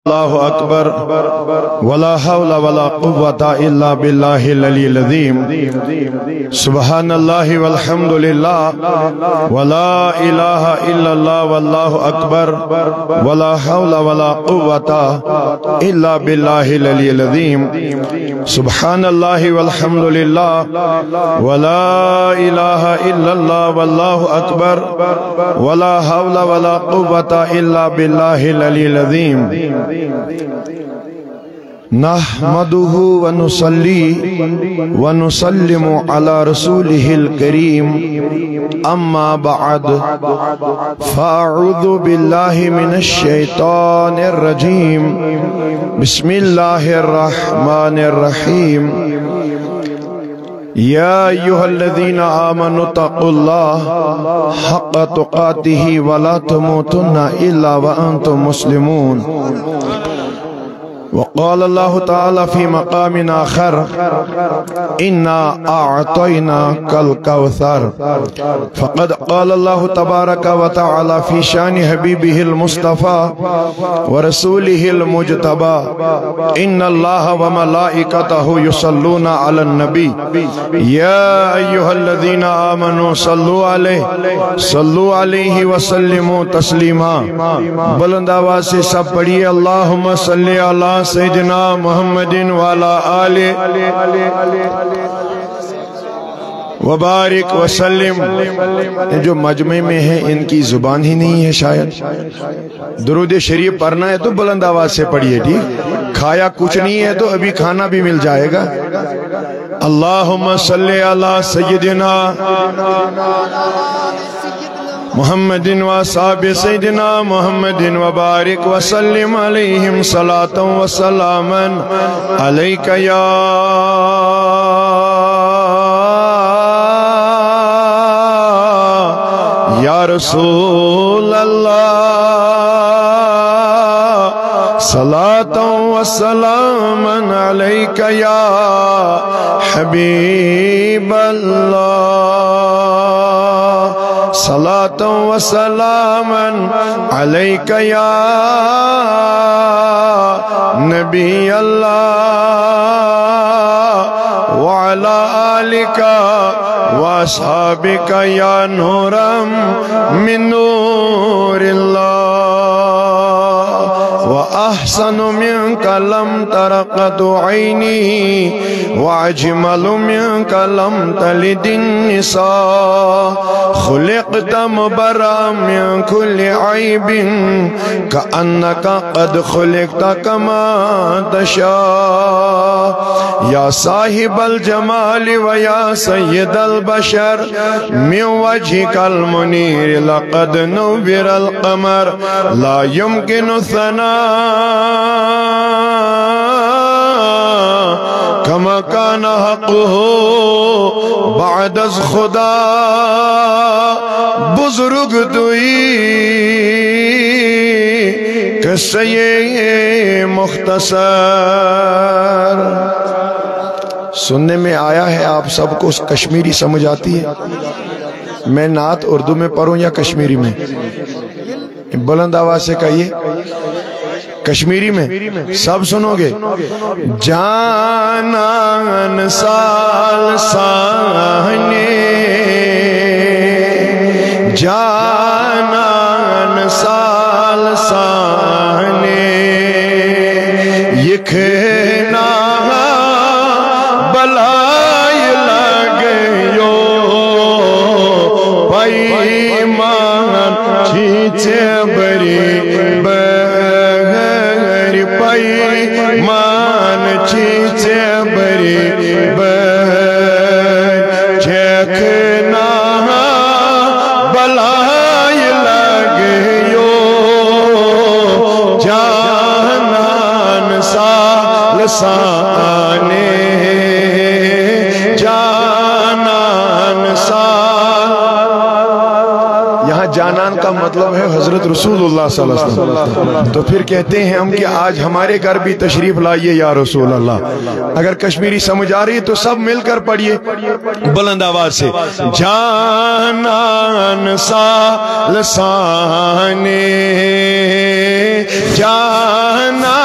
اللہ اکبر ولا حول ولا قوة الا باللہ العلی العظیم سبحان اللہ والحمد للہ ولا الہ الا اللہ واللہ اکبر ولا حول ولا قوة الا باللہ العلی العظیم سبحان اللہ والحمد للہ ولا الہ الا اللہ واللہ اکبر ولا حول ولا قوة الا باللہ العلی العظیم نحمده ونصلي ونسلم على رسوله الكريم اما بعد فاعوذ بالله من الشيطان الرجيم بسم الله الرحمن الرحيم يا أيها الذين آمنوا اتقوا الله حق تقاته ولا تموتن إلا وأنتم مسلمون وقال الله تعالى في مقام آخر إنا أعطيناك الكوثر فقد قال الله تبارك وتعالى في شان حبيبه المصطفى ورسوله المجتبى إن الله وملائكته يصلون على النبي يا أيها الذين آمنوا صلوا عليه وسلموا تسليما بلند آواز سے سب پڑھیے اللہم صلی علی سیدنا محمد وعلا آلہ وبارک وسلم. جو مجمع میں ہیں ان کی زبان ہی نہیں ہے شاید. درود شریف پڑھنا ہے تو بلند آواز سے پڑھیے. ٹھیک، کھایا کچھ نہیں ہے تو ابھی کھانا بھی مل جائے گا. اللہم صلی علی سیدنا محمد و صحاب سیدنا محمد وبارک وسلم علیہم صلاۃ و سلاما علیک یا رسول اللہ صلاۃ و سلاما علیک یا حبیب اللہ صلاۃ و سلاما علیک یا نبی اللہ وعلا آلک واصحابک یا نورا من نور اللہ وأحسن منك لم ترقد عيني وأجمل منك لم تلد النساء خلقت مبرأ من كل عيب كأنك قد خلقت كما تشاء يا صاحب الجمال ويا سيد البشر من وجهك المنير لقد نور القمر لا يمكن ثناء كما كان حقه بعد از خدا بزرگ توئی قصے مختصر. سننے میں آیا ہے آپ سب کو کشمیری سمجھ آتی ہے؟ میں نعت اردو میں پڑھوں یا کشمیری میں؟ بلند آواز سے کہیے. کشمیری میں سب سنو گے. جانان سال سانے جانان سال سانے یکھنا بلائی لگیو پیمان چیچے بری مان چیچے بری چیکنا بلائی لگیو جانان سال سانے جانان سال. یہاں جانان کا مطلب ہے حضرت رسول اللہ صلی اللہ علیہ وسلم. تو پھر کہتے ہیں ہم کہ آج ہمارے گھر بھی تشریف لائیے یا رسول اللہ. اگر کشمیری سمجھ آ رہی تو سب مل کر پڑھیے بلند آواز سے. جانان سال سانے جانان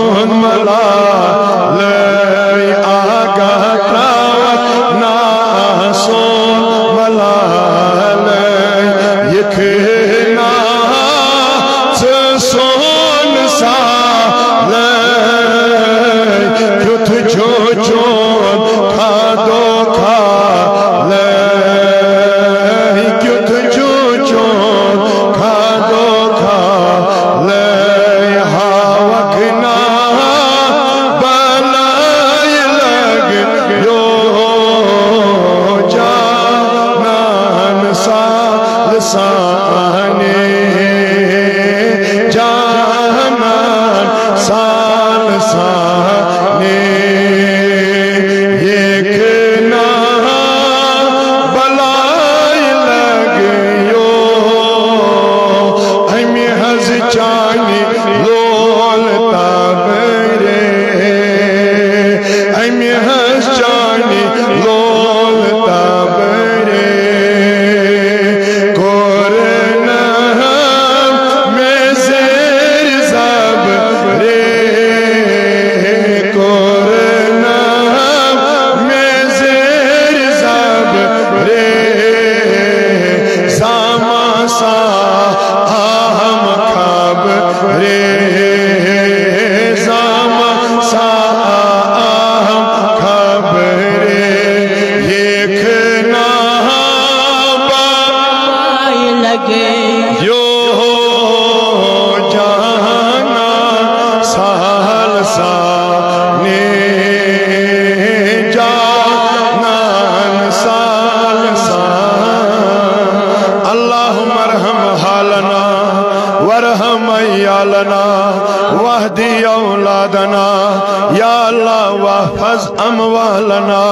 سون ملالي آغاتراوت ناسون ملالي يكنا سون سالي كيوت جوجون كادو كالي كيوت جوجون كادو كالي هاوكنا بلاي لگ يو جانان سالساني جانان سالساني يكنا بلاي لگ يو امي هز جاني لول تابري امي هز جاني لول تابري كورنا مزير زبري كورنا مزير زبري زما سا اهم خبري زما سا اهم خبري يكنا بلائی لگے يو جانا سال ساني جانان سال سان اللهم ارحم حالنا وارحم عيالنا واهدي اولادنا يا الله واحفظ اموالنا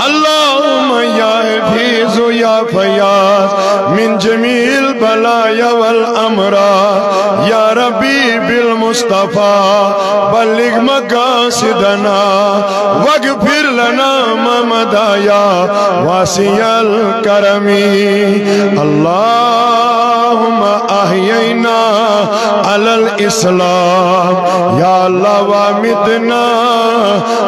اللهم يا حفيظ يا فياض من جميع البلايا والامراض يا ربي بالمصطفى بلغ مقاصدنا واغفر لنا ما مضى يا واسع الكرم اللهم احيينا على الاسلام يا الله وامتنا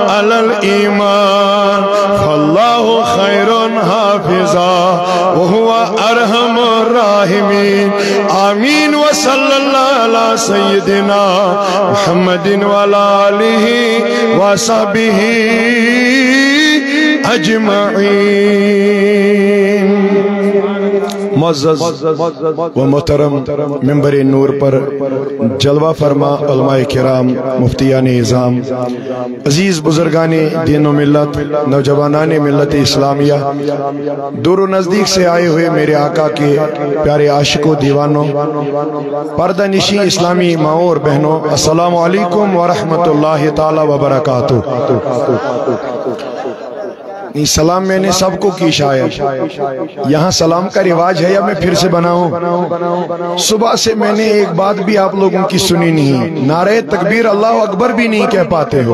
على الايمان فالله خير حافظا وهو ارحم الراحمين آمين وصلى الله على سيدنا محمد وعلى آله وصحبه اجمعین. معزز و محترم ممبر نور پر جلوہ فرما علماء کرام، مفتیان اعظام، عزیز بزرگان دین و ملت، نوجوانان ملت اسلامیہ، دور و نزدیک سے آئے ہوئے میرے آقا کے پیارے عاشقوں دیوانوں، پردہ نشی اسلامی ماؤں اور بہنوں، السلام علیکم ورحمت اللہ تعالی وبرکاتہ. سلام میں نے سب کو کی شاید، یہاں سلام کا رواج ہے یا میں پھر سے بناؤں؟ صبح سے میں نے ایک بات بھی آپ لوگوں کی سنی نہیں، نعرہ تکبیر اللہ اکبر بھی نہیں کہہ پاتے ہو.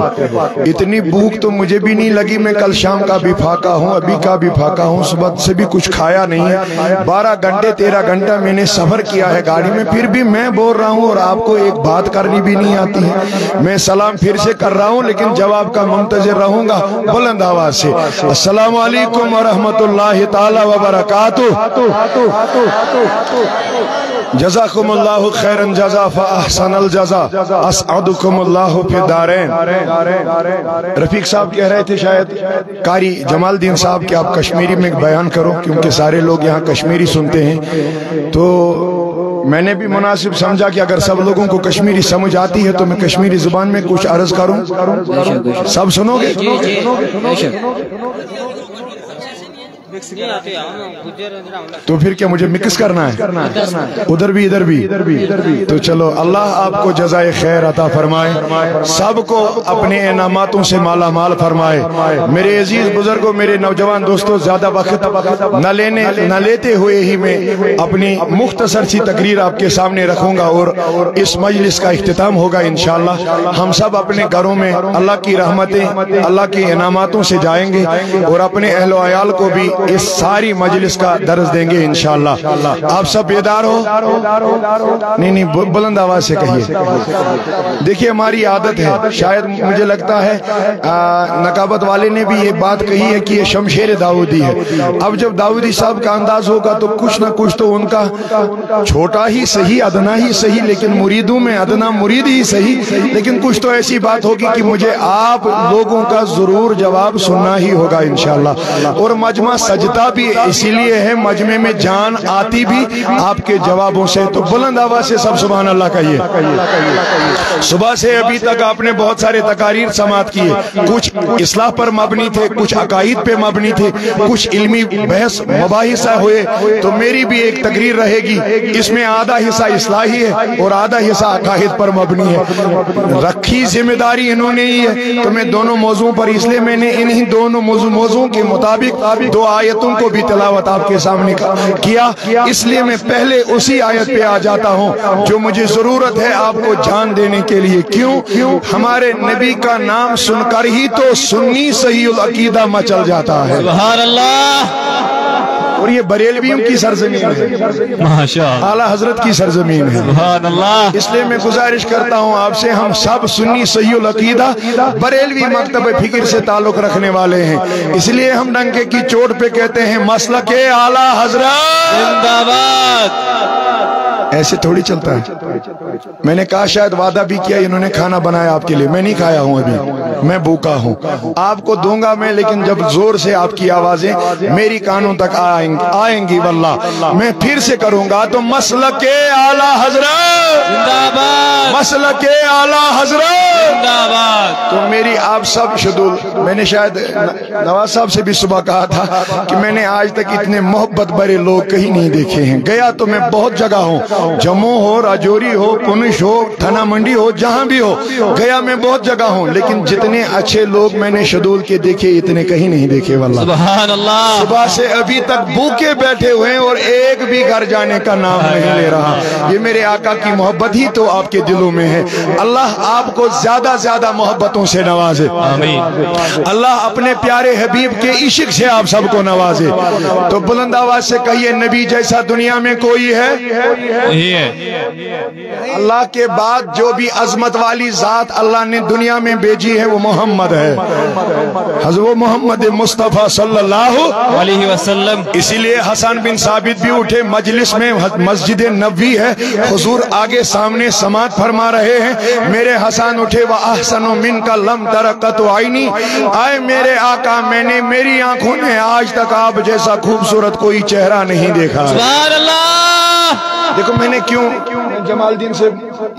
اتنی بھوک تو مجھے بھی نہیں لگی، میں کل شام کا بھی پھاکا ہوں، ابھی کا بھی پھاکا ہوں، صبح سے بھی کچھ کھایا نہیں ہے. 12 گھنٹے 13 گھنٹہ میں نے سفر کیا ہے گاڑی میں، پھر بھی میں بول رہا ہوں اور آپ کو ایک بات کرنی بھی نہیں آتی ہے. میں سلام پھر سے کر رہا ہوں لیکن جواب کا منتظر رہوں گا بلند آواز سے. السلام علیکم ورحمت اللہ تعالی وبرکاتہ. جزاکم اللہ خیرن جزا فاحسن الجزا اسعدکم اللہ فی الدارین. رفیق صاحب کہہ رہے تھے شاید قاری جمال الدین صاحب کہ آپ کشمیری میں بیان کرو کیونکہ سارے لوگ یہاں کشمیری سنتے ہیں، تو میں نے بھی مناسب سمجھا کہ اگر سب لوگوں کو کشمیری سمجھ آتی ہے تو میں کشمیری زبان میں کچھ عرض کروں. سب سنو گے؟ تو پھر کیا مجھے مکس کرنا ہے؟ ادھر بھی ادھر بھی. تو چلو اللہ آپ کو جزائے خیر عطا فرمائے، سب کو اپنے انعاماتوں سے مالا مال فرمائے. میرے عزیز بزرگوں، میرے نوجوان دوستوں، زیادہ وقت نہ لیتے ہوئے ہی میں اپنی مختصر سی تقریر آپ کے سامنے رکھوں گا اور اس مجلس کا اختتام ہوگا انشاءاللہ. ہم سب اپنے گھروں میں اللہ کی رحمتیں، اللہ کی انعاماتوں سے جائیں گے اور اپنے اہل و عیال کو بھی اس ساری مجلس کا درس دیں گے انشاءاللہ۔ آپ سب بیدار ہو؟ نہیں بلند آواز سے کہیے۔ دیکھیے ہماری عادت ہے، شاید مجھے لگتا ہے نقابت والے نے بھی یہ بات کہی ہے کہ یہ شمشیر داؤدی ہے۔ اب جب داؤدی صاحب کا انداز ہوگا تو کچھ نہ کچھ تو ان کا چھوٹا ہی صحیح، ادنا ہی صحیح، لیکن مریدوں میں ادنا مرید ہی صحیح، لیکن کچھ تو ایسی بات ہوگی کہ مجھے آپ لوگوں کا ضرور جواب سننا ہی ہوگا انشاءاللہ۔ اور مجمع سجدہ بھی اسی لیے ہے، مجمع میں جان آتی بھی آپ کے جوابوں سے۔ تو بلند آواز سے سب سبحان اللہ کہیے۔ صبح سے ابھی تک آپ نے بہت سارے تقاریر سماعت کیے، کچھ اصلاح پر مبنی تھے، کچھ عقائد پہ مبنی تھے، کچھ علمی بحث مباحثہ ہوئے۔ تو میری بھی ایک تقریر رہے گی، اس میں آدھا حصہ اصلاحی ہے اور آدھا حصہ عقائد پر مبنی ہے۔ رکھی ذمہ داری انہوں نے ہی ہے تو میں دونوں موضوع پر، اس لیے میں نے انہی دونوں موضوع کے مطابق 2 آیتوں کو بھی تلاوت آپ کے سامنے کیا، اس لیے میں پہلے اسی آیت پہ آ جاتا ہوں جو مجھے ضرورت ہے آپ کو جان دینے کے لیے۔ کیوں؟ ہمارے نبی کا نام سن کر ہی تو سنی صحیح العقیدہ مچل جاتا ہے۔ سبحان اللہ۔ اور یہ بریلویوں کی سرزمین ہے، ماشاءاللہ، اعلیٰ حضرت کی سرزمین ہے۔ سبحان اللہ۔ اس لیے میں گزارش کرتا ہوں آپ سے، ہم سب سنی صحیح العقیدہ بریلوی مکتب فکر سے تعلق رکھنے والے ہیں، اس لیے ہم ڈنکے کی چوٹ پہ کہتے ہیں مسلک اعلیٰ حضرت زندہ باد۔ ایسے تھوڑی چلتا ہے۔ میں نے کہا شاید وعدہ بھی کیا، انہوں نے کھانا بنایا آپ کے لیے، میں نہیں کھایا ہوں ابھی، میں بھوکا ہوں، آپ کو دوں گا میں، لیکن جب زور سے آپ کی آوازیں میری کانوں تک آئیں گی واللہ میں پھر سے کروں گا تو مسلک اعلیٰ حضرت زندہ باد، مسلک اعلیٰ حضرت زندہ باد۔ تو میری آپ سب شدول، میں نے شاید نواز صاحب سے بھی صبح کہا تھا کہ میں نے آج تک اتنے محبت بھرے لوگ کہیں نہیں دیکھے ہیں۔ گیا تو میں بہت جگہ ہوں، جموں ہو، راجوری ہو، پونچھ ہو، تھانہ منڈی ہو، جہاں بھی ہو گیا میں بہت جگہ ہوں، لیکن جتنے اچھے لوگ میں نے شدول کے دیکھے اتنے کہیں نہیں دیکھے واللہ۔ سبحان اللہ۔ صبح سے ابھی تک بھوکے بیٹھے ہوئے ہیں اور ایک بھی گھر جانے کا نام نہیں لے رہا۔ یہ میرے آقا کی محبت ہی تو آپ کے دلوں میں ہے۔ اللہ آپ کو زیادہ زیادہ محبتوں سے نوازے، آمین۔ اللہ اپنے پیارے حبیب کے عشق سے آپ سب کو نوازے۔ تو بلند آواز سے کہیے نبی جیسا دنیا میں کوئی ہے؟ اللہ کے بعد جو بھی عظمت والی ذات اللہ نے دنیا میں بھیجی ہے وہ محمد ہے، حضرت محمد مصطفیٰ صلی اللہ علیہ وسلم۔ اسی لیے حسن بن ثابت بھی اٹھے، مجلس میں مسجد نبوی ہے، حضور آگے سامنے سماعت فرما رہے ہیں، میرے حسن اٹھے وَأَحْسَنُ مِنْكَ لَمْ تَرَقَتُ عَيْنِي، آئے میرے آقا میری آنکھوں نے آج تک آپ جیسا خوبصورت کوئی چہرہ نہیں دیکھا۔ سبحان اللہ۔ دیکھو میں نے کیوں جمال الدین سے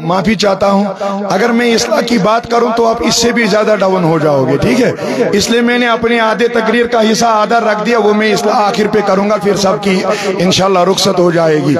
معافی چاہتا ہوں، اگر میں اصلاح کی بات کروں تو آپ اس سے بھی زیادہ ڈاؤن ہو جاؤ گے، ٹھیک ہے؟ اس لیے میں نے اپنے آدھے تقریر کا حصہ آدھا رکھ دیا، وہ میں اصلاح آخر پہ کروں گا، پھر سب کی انشاءاللہ رخصت ہو جائے گی۔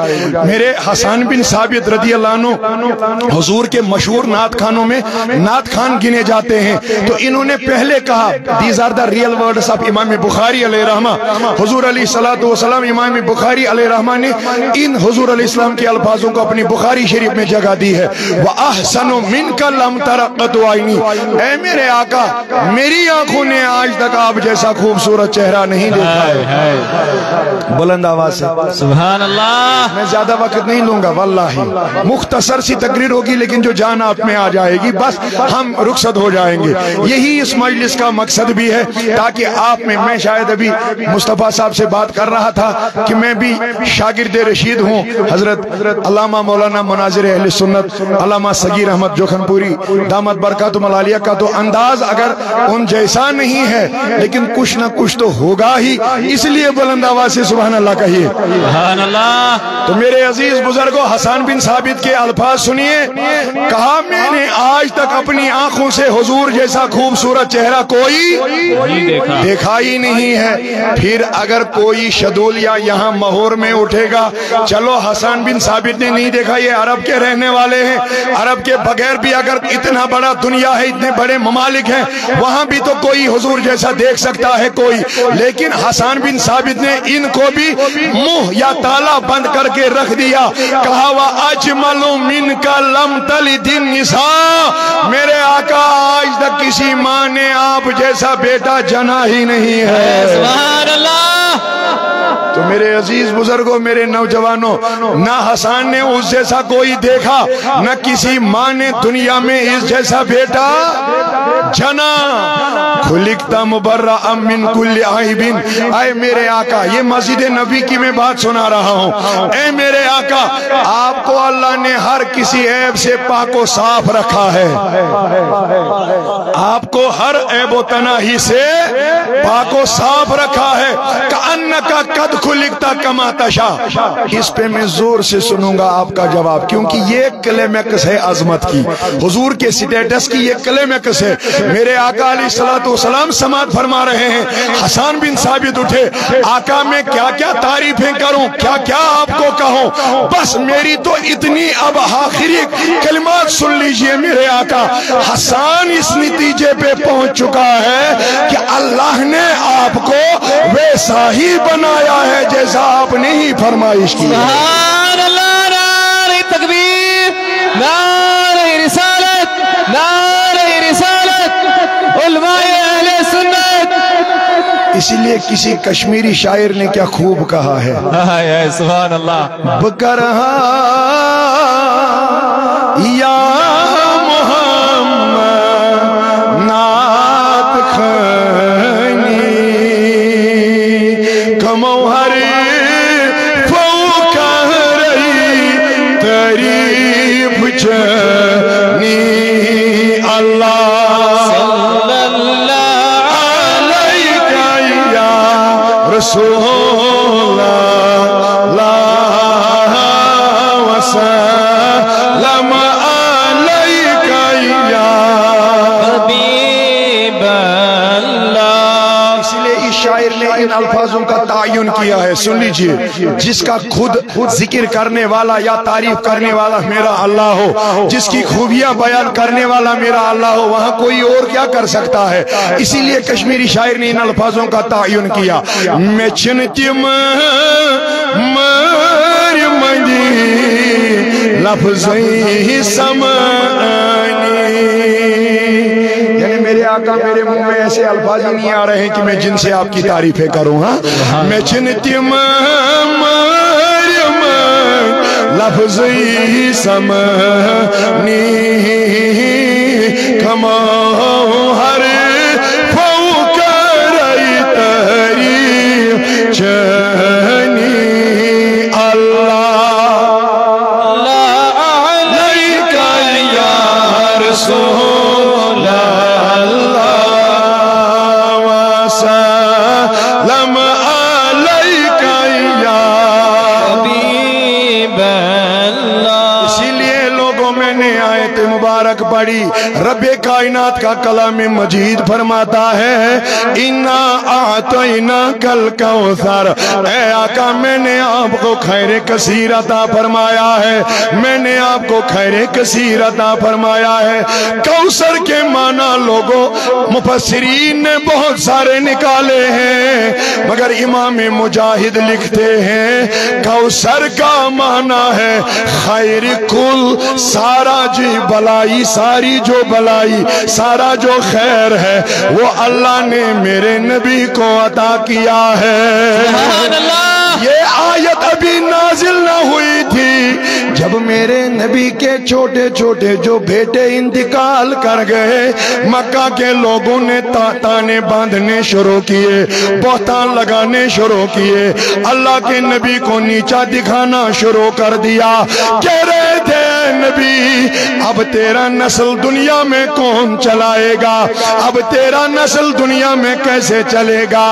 میرے حسن بن ثابت رضی اللہ عنہ حضور کے مشہور نعت خانوں میں نعت خان گنے جاتے ہیں، تو انہوں نے پہلے کہا these are the real words of Imam Bukhari علیہ رحمہ، حضور علیہ السلام امام بخاری علیہ رحمہ نے ان حضور علیہ السلام کے الفاظوں کو اپنی بخاری شریف میں جگہ دی ہے، وَأَحْسَنُ مِنْكَ لَمْ تَرَقَّتُ عَيْنِي، اے میرے آقا میری آنکھوں نے آج تک آپ جیسا خوبصورت چہرہ نہیں دیکھا ہے۔ بلند آواز سے سبحان اللہ۔ میں زیادہ وقت نہیں لوں گا واللہ، مختصر سی تقریر ہوگی لیکن جو جان آپ میں آ جائے گی، بس ہم رخصت ہو جائیں گے۔ یہی اس مجلس کا مقصد بھی ہے تاکہ آپ میں شاید ابھی مصطفیٰ صاحب سے بات کر رہا تھا کہ میں بھی شاگرد رشید ہوں، حضرت علامہ مولانا مناظر اہل سنت علامہ صغیر احمد جوکھن پوری دامت برکاتہم العالیہ کا تو انداز اگر ان جیسا نہیں ہے لیکن کچھ نہ کچھ تو ہوگا ہی، اس لیے بلند آواز سے سبحان اللہ کہیے۔ سبحان اللہ۔ تو میرے عزیز بزرگوں حسن بن ثابت کے الفاظ سنیے، کہا میں نے آج تک اپنی آنکھوں سے حضور جیسا خوبصورت چہرہ کوئی دیکھا ہی نہیں ہے۔ پھر اگر کوئی شدولیا یہاں مہور میں اٹھے گا، چلو حسن بن ثابت نے نہیں دیکھا، یہ عرب کے رہنے والے ہیں، عرب کے بغیر بھی اگر اتنا بڑا دنیا ہے، اتنے بڑے ممالک ہیں، وہاں بھی تو کوئی حضور جیسا دیکھ سکتا ہے کوئی، لیکن حسن بن ثابت نے ان کو بھی منہ یا تالا بند کر کے رکھ دیا، کہا وَأَجْمَلُ مِنْكَ لَمْ تَلِدِ النِّسَاء، میرے آقا آج تک کسی ماں نے آپ جیسا بیٹا جنا ہی نہیں ہے۔ سبحان اللہ۔ تو میرے عزیز بزرگوں، میرے نوجوانوں، نہ حسان نے اس جیسا کوئی دیکھا، نہ کسی ماں نے دنیا میں اس جیسا بیٹا جنا۔ خلقتا مبرأ من کل عیب، اے میرے آقا، یہ مسجد نبی کی میں بات سنا رہا ہوں، اے میرے آقا، آپ کو اللہ نے ہر کسی عیب سے پاک و صاف رکھا ہے، آپ کو ہر عیب و تناہی سے پاک و صاف رکھا ہے۔ کأنکا قد خلقتا کما تشاء۔ اس پہ میں زور سے سنوں گا آپ کا جواب، کیونکہ یہ کلیمیکس ہے عظمت کی، حضور کے سٹیٹس کی یہ کلیمیکس ہے۔ میرے آقا علیہ السلام سماعت فرما رہے ہیں، حسان بن ثابت اٹھے، آقا میں کیا کیا تعریفیں کروں، کیا کیا آپ کو کہوں، بس میری تو اتنی اب آخری کلمات سن لیجئے میرے آقا۔ حسان اس نتیجے پہ پہنچ چکا ہے کہ اللہ نے آپ کو ویسا ہی بنایا ہے جیسا آپ نے ہی فرمائش کی۔ سبحان اللہ، نعرہ تکبیر، نعرہ رسالت، نعرہ رسالت، علماء اہل سنت۔ اسی لیے کسی کشمیری شاعر نے کیا خوب کہا ہے، سبحان اللہ، بکرہا یا محمد نات خانی کموہر فوق رہی تعریف چنی اللہ صلی اللہ علیہ یا رسول اللہ وسلم علیکہ یا حبیب اللہ۔ اس لیے اس شاعر نے ان الفاظوں کا تعین کیا ہے، سن لیجئے، جس کا خود ذکر کرنے والا یا تعریف کرنے والا میرا اللہ ہو، جس کی خوبیاں بیان کرنے والا میرا اللہ ہو، وہاں کوئی اور کیا کر سکتا ہے۔ اسی لیے کشمیری شاعر نے ان الفاظوں کا تعین کیا، میں چنتی لفظی سمانی، یعنی میرے آقا میرے منہ میں ایسے الفاظ ہی نہیں آ رہے ہیں کہ میں جن سے آپ کی تعریفیں کروں۔ ہاں میں چنتی لفظی سمانی کما ہر فوق رہی تعریف چنی اللہ رسول اللہ وسلم علیکہ یا حبیب اللہ۔ اسی لیے لوگوں میں نے آیت مبارک پڑھی، رب کائنات کا کلام مجید فرماتا ہے اِنَّا أَعْطَيْنَاكَ الْكَوْثَرَ، اے آقا میں نے آپ کو خیر کثیر عطا فرمایا ہے، میں نے آپ کو خیر کثیر عطا فرمایا ہے۔ کوثر کے معنی لوگوں مفسرین نے بہت سارے نکالے ہیں، مگر امام مجاہد لکھتے ہیں کوثر کا معنی ہے خیر کل، سارا جی بلائی، ساری جو بلائی، سارا جو خیر ہے وہ اللہ نے میرے نبی کو عطا کیا ہے۔ سبحان اللہ۔ یہ آیت ابھی نازل نہ ہوئی تھی جب میرے نبی کے چھوٹے چھوٹے جو بیٹے انتقال کر گئے، مکہ کے لوگوں نے تانے باندھنے شروع کیے، بہتان لگانے شروع کیے، اللہ کے نبی کو نیچا دکھانا شروع کر دیا، کہہ رہے تھے نبی اب تیرا نسل دنیا میں کون چلائے گا، اب تیرا نسل دنیا میں کیسے چلے گا۔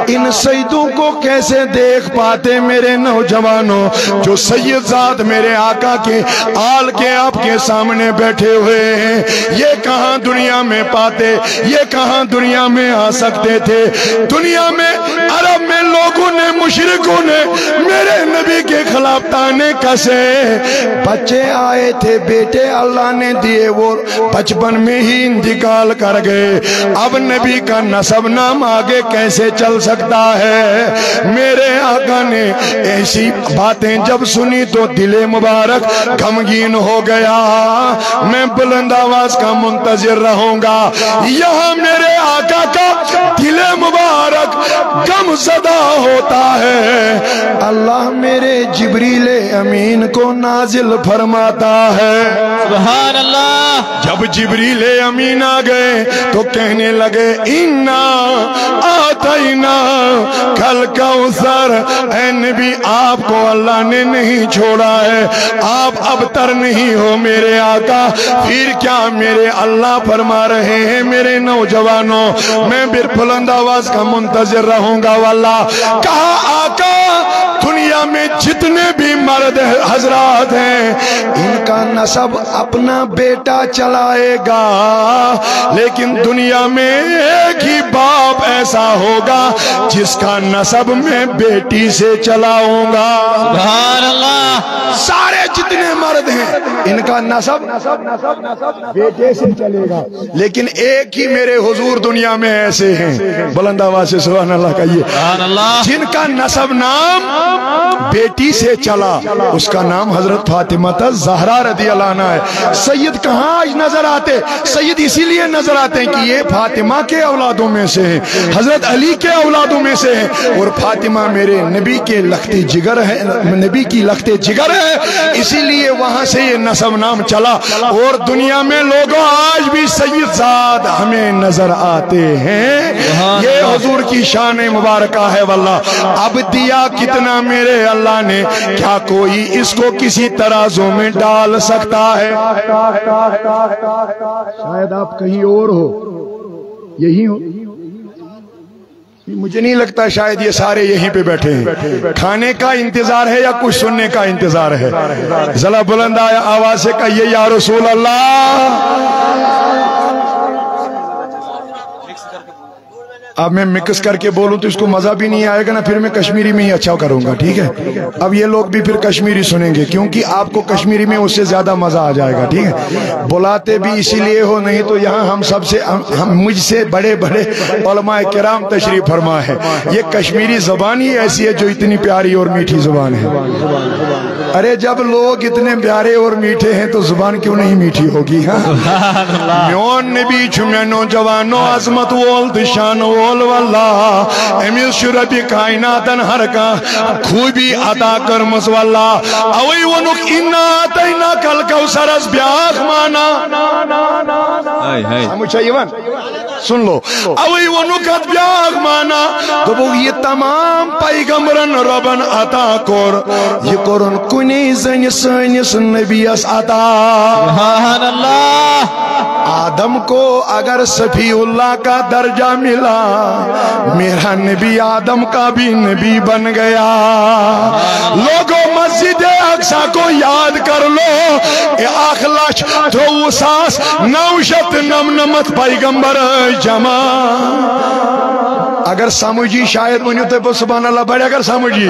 ان سیدوں کو کیسے دیکھ پاتے میرے نوجوانوں جو سید ذات میرے آقا کے آل کے آپ کے سامنے بیٹھے ہوئے ہیں، یہ کہاں دنیا میں پاتے، یہ کہاں دنیا میں آ سکتے تھے۔ دنیا میں عرب میں لوگوں نے، مشرکوں نے میرے نبی کے خلاف تانے کسے، بچے آئے تھے، بیٹے اللہ نے دیے، وہ بچپن میں ہی انتقال کر گئے، اب نبی کا نسب نام آگے کیسے چل سکتا ہے۔ میرے آقا نے ایسی باتیں جب سنی تو دل مبارک غمگین ہو گیا۔ میں بلند آواز کا منتظر رہوں گا، یہاں میرے آقا کا دل مبارک غم زدہ ہوتا ہے، اللہ میرے جبریل امین کو نازل فرماتا ہے۔ سبحان اللہ۔ جب جبریل امین آ گئے تو کہنے لگے اِنَّا آتَيْنَا کل کوثر، اے نبی آپ کو اللہ نے نہیں چھوڑا ہے، آپ ابتر نہیں ہو میرے آقا۔ پھر کیا میرے اللہ فرما رہے ہیں میرے نوجوانوں، میں بلند آواز کا منتظر رہوں گا واللہ۔ کہا آقا دنیا میں جتنے بھی مرد حضرات ہیں ان کا نسب اپنا بیٹا چلائے گا، لیکن دنیا میں ایک ہی باپ ایسا ہوگا جس کا نسب میں بیٹی سے چلاؤں گا۔ سبحان اللہ۔ سارے جتنے مرد ہیں ان کا نسب بیٹے سے چلے گا، لیکن ایک ہی میرے حضور دنیا میں ایسے ہیں، بلند آواز سے سبحان اللہ کہیے، جن کا نسب نام بیٹی سے چلا، اس کا نام حضرت فاطمہ زہرا رضی اللہ عنہ ہے۔ سید کہاں آج نظر آتے؟ سید اسی لیے نظر آتے ہیں کہ یہ فاطمہ کے اولادوں میں سے ہیں، حضرت علی کے اولادوں میں سے ہیں، اور فاطمہ میرے نبی کے لخت جگر ہے، نبی کی لخت جگر ہے، اسی لیے وہاں سے یہ نسب نام چلا۔ اور دنیا میں لوگوں آج بھی سید زاد ہمیں نظر آتے ہیں، یہ حضور کی شان مبارکہ ہے واللہ۔ اب دیا کتنا میرے اللہ نے، کیا کوئی اس کو کسی ترازو میں ڈال سکتا ہے؟ شاید آپ کہیں اور ہو، یہی ہو، مجھے نہیں لگتا، شاید یہ سارے یہیں پہ بیٹھے ہیں۔ کھانے کا انتظار ہے یا کچھ سننے کا انتظار ہے؟ ذرا بلند آواز سے کہیے یا رسول اللہ۔ اب میں مکس کر کے بولوں تو اس کو مزہ بھی نہیں آئے گا نا، پھر میں کشمیری میں ہی اچھا کروں گا، ٹھیک ہے؟ اب یہ لوگ بھی پھر کشمیری سنیں گے، کیونکہ آپ کو کشمیری میں اس سے زیادہ مزہ آ جائے گا، ٹھیک ہے؟ بلاتے بھی اسی لیے ہو، نہیں تو یہاں ہم سب سے مجھ سے بڑے بڑے علماء کرام تشریف فرما ہے۔ یہ کشمیری زبان ہی ایسی ہے جو اتنی پیاری اور میٹھی زبان ہے۔ ارے جب لوگ اتنے پیارے اور میٹھے ہیں تو زبان کیوں نہیں میٹھی ہوگی؟ ہاں، میون نبی چھو میں نوجوانو عظمت وول دشان وول واللہ، امیز شربی کائناتن ہر کا خوبی عطا کرمز واللہ۔ اوی ونک انا آتینا کل کوثر از بیاخ مانا، سمجھا یوان سن لو، اوی ونکت بیاخ مانا، تو یہ تمام پیغمبرن ربن عطا کر، یہ کرن کنی زن سنس نبی اس عطا۔ سبحان اللہ۔ آدم کو اگر صفی اللہ کا درجہ ملا، میرا نبی آدم کا بھی نبی بن گیا۔ لوگوں مسجد اقصی کو یاد کر لو، اخلاش تو ساس نوشت نمنمت پیغمبر جمع۔ اگر سمجھی شاید ونیو تو سبحان اللہ بڑے، اگر سمجھی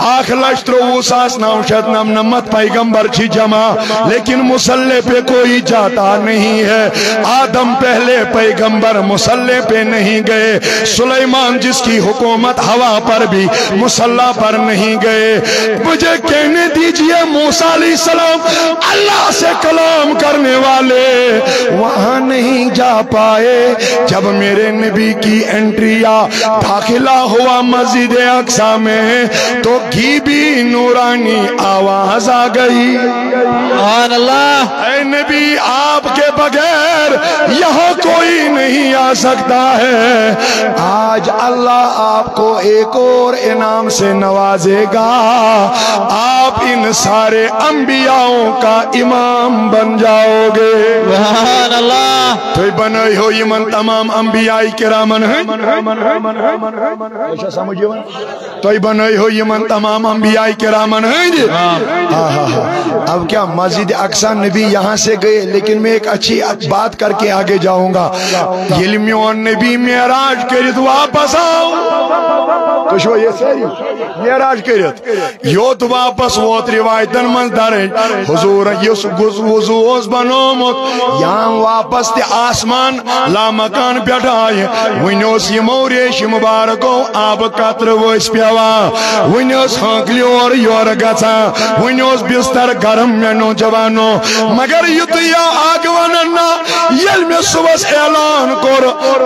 1,30,999 پیغمبر چھی جمع، لیکن مسلح پہ کوئی جاتا نہیں ہے۔ آدم پہلے پیغمبر مسلح پہ نہیں گئے، سلیمان جس کی حکومت ہوا پر بھی مسلح پر نہیں گئے۔ مجھے کہنے دیجئے موسیٰ علیہ السلام اللہ سے کلام کرنے والے وہاں نہیں جا پائے، جب میرے نبی کی انٹریا داخلہ ہوا مسجد اقصی میں تو گھی بھی نورانی آواز آ گئی، سبحان اللہ، اے نبی آپ کے بغیر یہاں کوئی نہیں آ سکتا ہے۔ آج اللہ آپ کو ایک اور انعام سے نوازے گا، آپ ان سارے انبیاءوں کا امام بن جاؤ گے۔ سبحان اللہ۔ تو بنائی ہو یہ من تمام انبیاء کرامن ہیں، تو بنائی ہو یہ من تمام انبیاء کرامن ہیں۔ اب کیا مسجد اقصی نبی یہاں سے گئے، لیکن میں ایک اچھی بات کر کے آگے جاؤں گا۔ یلمیون نبی معراج کرت واپس آؤ تو شو یہ ساری معراج کرت یوت واپس ووت روایتن من درج حضور یس وضوز بنومت یہاں واپس تے آسمان لا مکان پیٹ آئے، ونیوس یمو ریش مبارکو آب قطر ویس پیوا، ونیوس ہنکلی اور یور گچا، ونیوس بستر گرم میں نوجوانو، مگر یتیا آگواننا یل میں صبح اعلان کر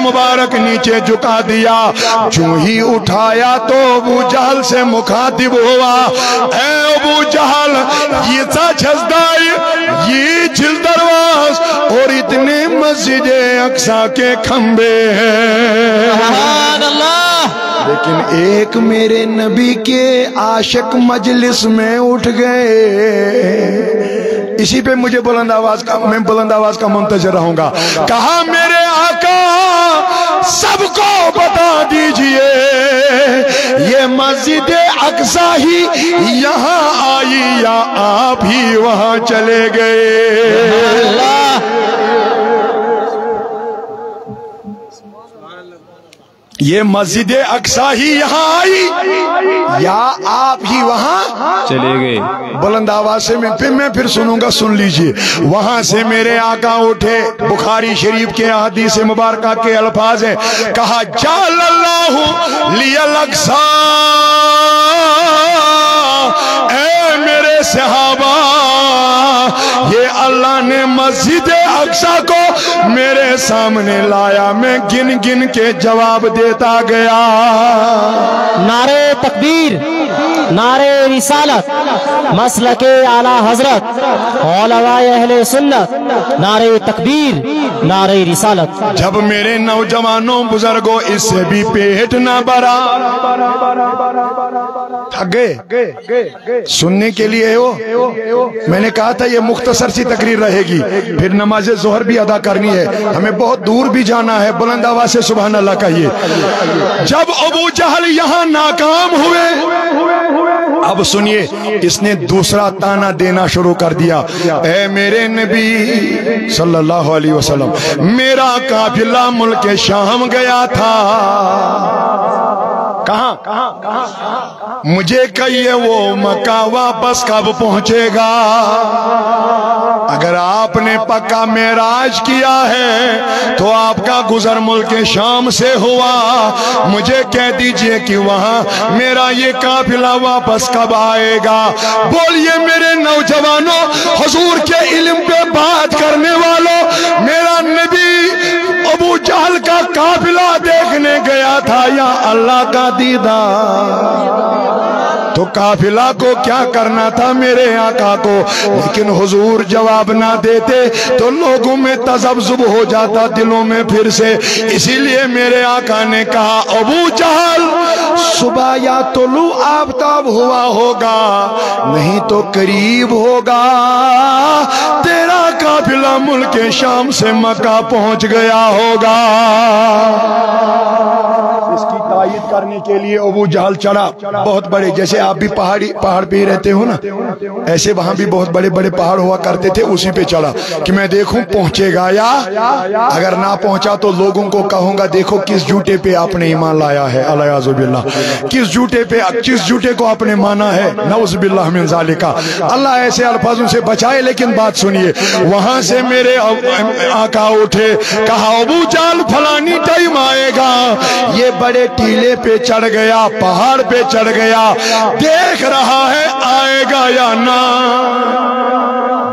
مبارک نیچے جھکا دیا، جو ہی اٹھایا تو ابو جہل سے مخاطب ہوا، اے ابو جہل، یہ سا چھزدائی، یہ چھل درواز اور اتنے مسجد اقصی کے کھمبے ہیں، سبحان اللہ، لیکن ایک میرے نبی کے عاشق مجلس میں اٹھ گئے۔ اسی پہ مجھے بلند آواز کا منتظر رہوں گا۔ کہا میرے آقا سب کو بتا دیجئے یہ مسجد اقصی ہی یہاں آئی یا آپ ہی وہاں چلے گئے؟ یہ مسجد اقصی ہی یہاں آئی یا آپ ہی وہاں چلے گئے؟ بلند آواز سے میں پھر سنوں گا، سن لیجئے۔ وہاں سے میرے آقا اٹھے، بخاری شریف کے حدیث مبارکہ کے الفاظ ہیں، کہا جعل اللہ لی الاقصی، اے میرے صحابہ، یہ اللہ نے مسجد اقصی کو میرے سامنے لایا، میں گن گن کے جواب دیتا گیا۔ نعرہ تکبیر، نعرہ رسالت، مسلک اعلی حضرت، علماء اہل سنت، نعرہ تکبیر، نعرہ رسالت۔ جب میرے نوجوانوں بزرگوں اس سے بھی پیٹ نہ بھرا، تھک گئے سننے کے لیے ہو؟ میں نے کہا تھا یہ مختصر سی تقریر رہے گی، پھر نماز ظہر بھی ادا کرنی ہے، ہمیں بہت دور بھی جانا ہے، بلند آواز سے سبحان اللہ کہیے۔ جب ابو جہل یہاں ناکام ہوئے، اب سنیے، اس نے دوسرا تانا دینا شروع کر دیا، اے میرے نبی صلی اللہ علیہ وسلم، میرا قافلہ ملک شام گیا تھا، کہاں؟ مجھے کہیے وہ مکہ واپس کب پہنچے گا؟ اگر آپ نے پکا معراج کیا ہے تو آپ کا گزر ملک شام سے ہوا، مجھے کہہ دیجئے کہ وہاں میرا یہ قافلہ واپس کب آئے گا؟ بولیے میرے نوجوانوں، حضور کے علم پہ بات کرنے والوں، میرا نبی ابو جہل کا قافلہ دیکھنے گیا تھا یا اللہ کا دیدار؟ تو قافلہ کو کیا کرنا تھا میرے آقا کو، لیکن حضور جواب نہ دیتے تو لوگوں میں تذبذب ہو جاتا دلوں میں پھر سے، اسی لیے میرے آقا نے کہا ابو جہل، صبح یا طلوع آفتاب ہوا ہوگا، نہیں تو قریب ہوگا، تیرا قافلہ ملک شام سے مکہ پہنچ گیا ہوگا۔ اس کی تائید کرنے کے لیے ابو جہل چڑھا، بہت بڑے، جیسے آپ بھی پہاڑ پہ ہی رہتے ہو نا، ایسے وہاں بھی بہت بڑے بڑے پہاڑ ہوا کرتے تھے، اسی پہ چڑھا کہ میں دیکھوں پہنچے گا یا اگر نہ پہنچا تو لوگوں کو کہوں گا دیکھو کس جھوٹے پہ آپ نے ایمان لایا ہے، الیاذ باللہ، کس جھوٹے کو آپ نے مانا ہے، نعوذ باللہ من ذالک۔ اللہ ایسے الفاظوں سے بچائے، لیکن بات سنیے، وہاں سے میرے آقا اٹھے، کہا ابو جہل فلانی ٹائم آئے گا، یہ بڑے ٹیلے پہ چڑھ گیا، پہاڑ پہ چڑھ گیا، دیکھ رہا ہے آئے گا یا نہ۔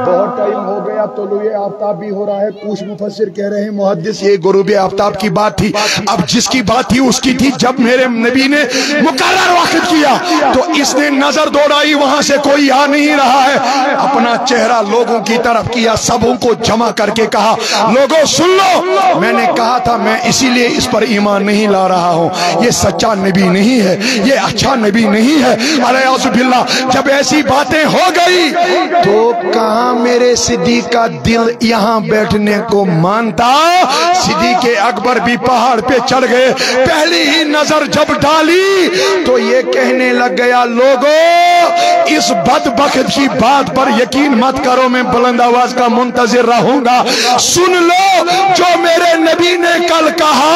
بہت ٹائم ہو گیا، طلوع آفتاب بھی ہو رہا ہے، کچھ مفسر کہہ رہے ہیں محدث یہ غروب آفتاب کی بات تھی، اب جس کی بات تھی اس کی تھی، جب میرے نبی نے مقرر وقت کیا تو اس نے نظر دوڑائی، وہاں سے کوئی آ نہیں رہا ہے، اپنا چہرہ لوگوں کی طرف کیا، سبوں کو جمع کر کے کہا لوگوں سن لو، میں نے کہا تھا میں اسی لیے اس پر ایمان نہیں لا رہا ہوں، یہ سچا نبی نہیں ہے، یہ اچھا نبی نہیں ہے، الیاذ باللہ۔ جب ایسی باتیں ہو گئی تو کہاں میرے صدیق کا دل یہاں بیٹھنے کو مانتا؟ صدیق اکبر بھی پہاڑ پہ چڑھ گئے، پہلی ہی نظر جب ڈالی تو یہ کہنے لگ گیا لوگوں اس بدبخت کی بات پر یقین مت کرو، میں بلند آواز کا منتظر رہوں گا، سن لو جو میرے نبی نے کل کہا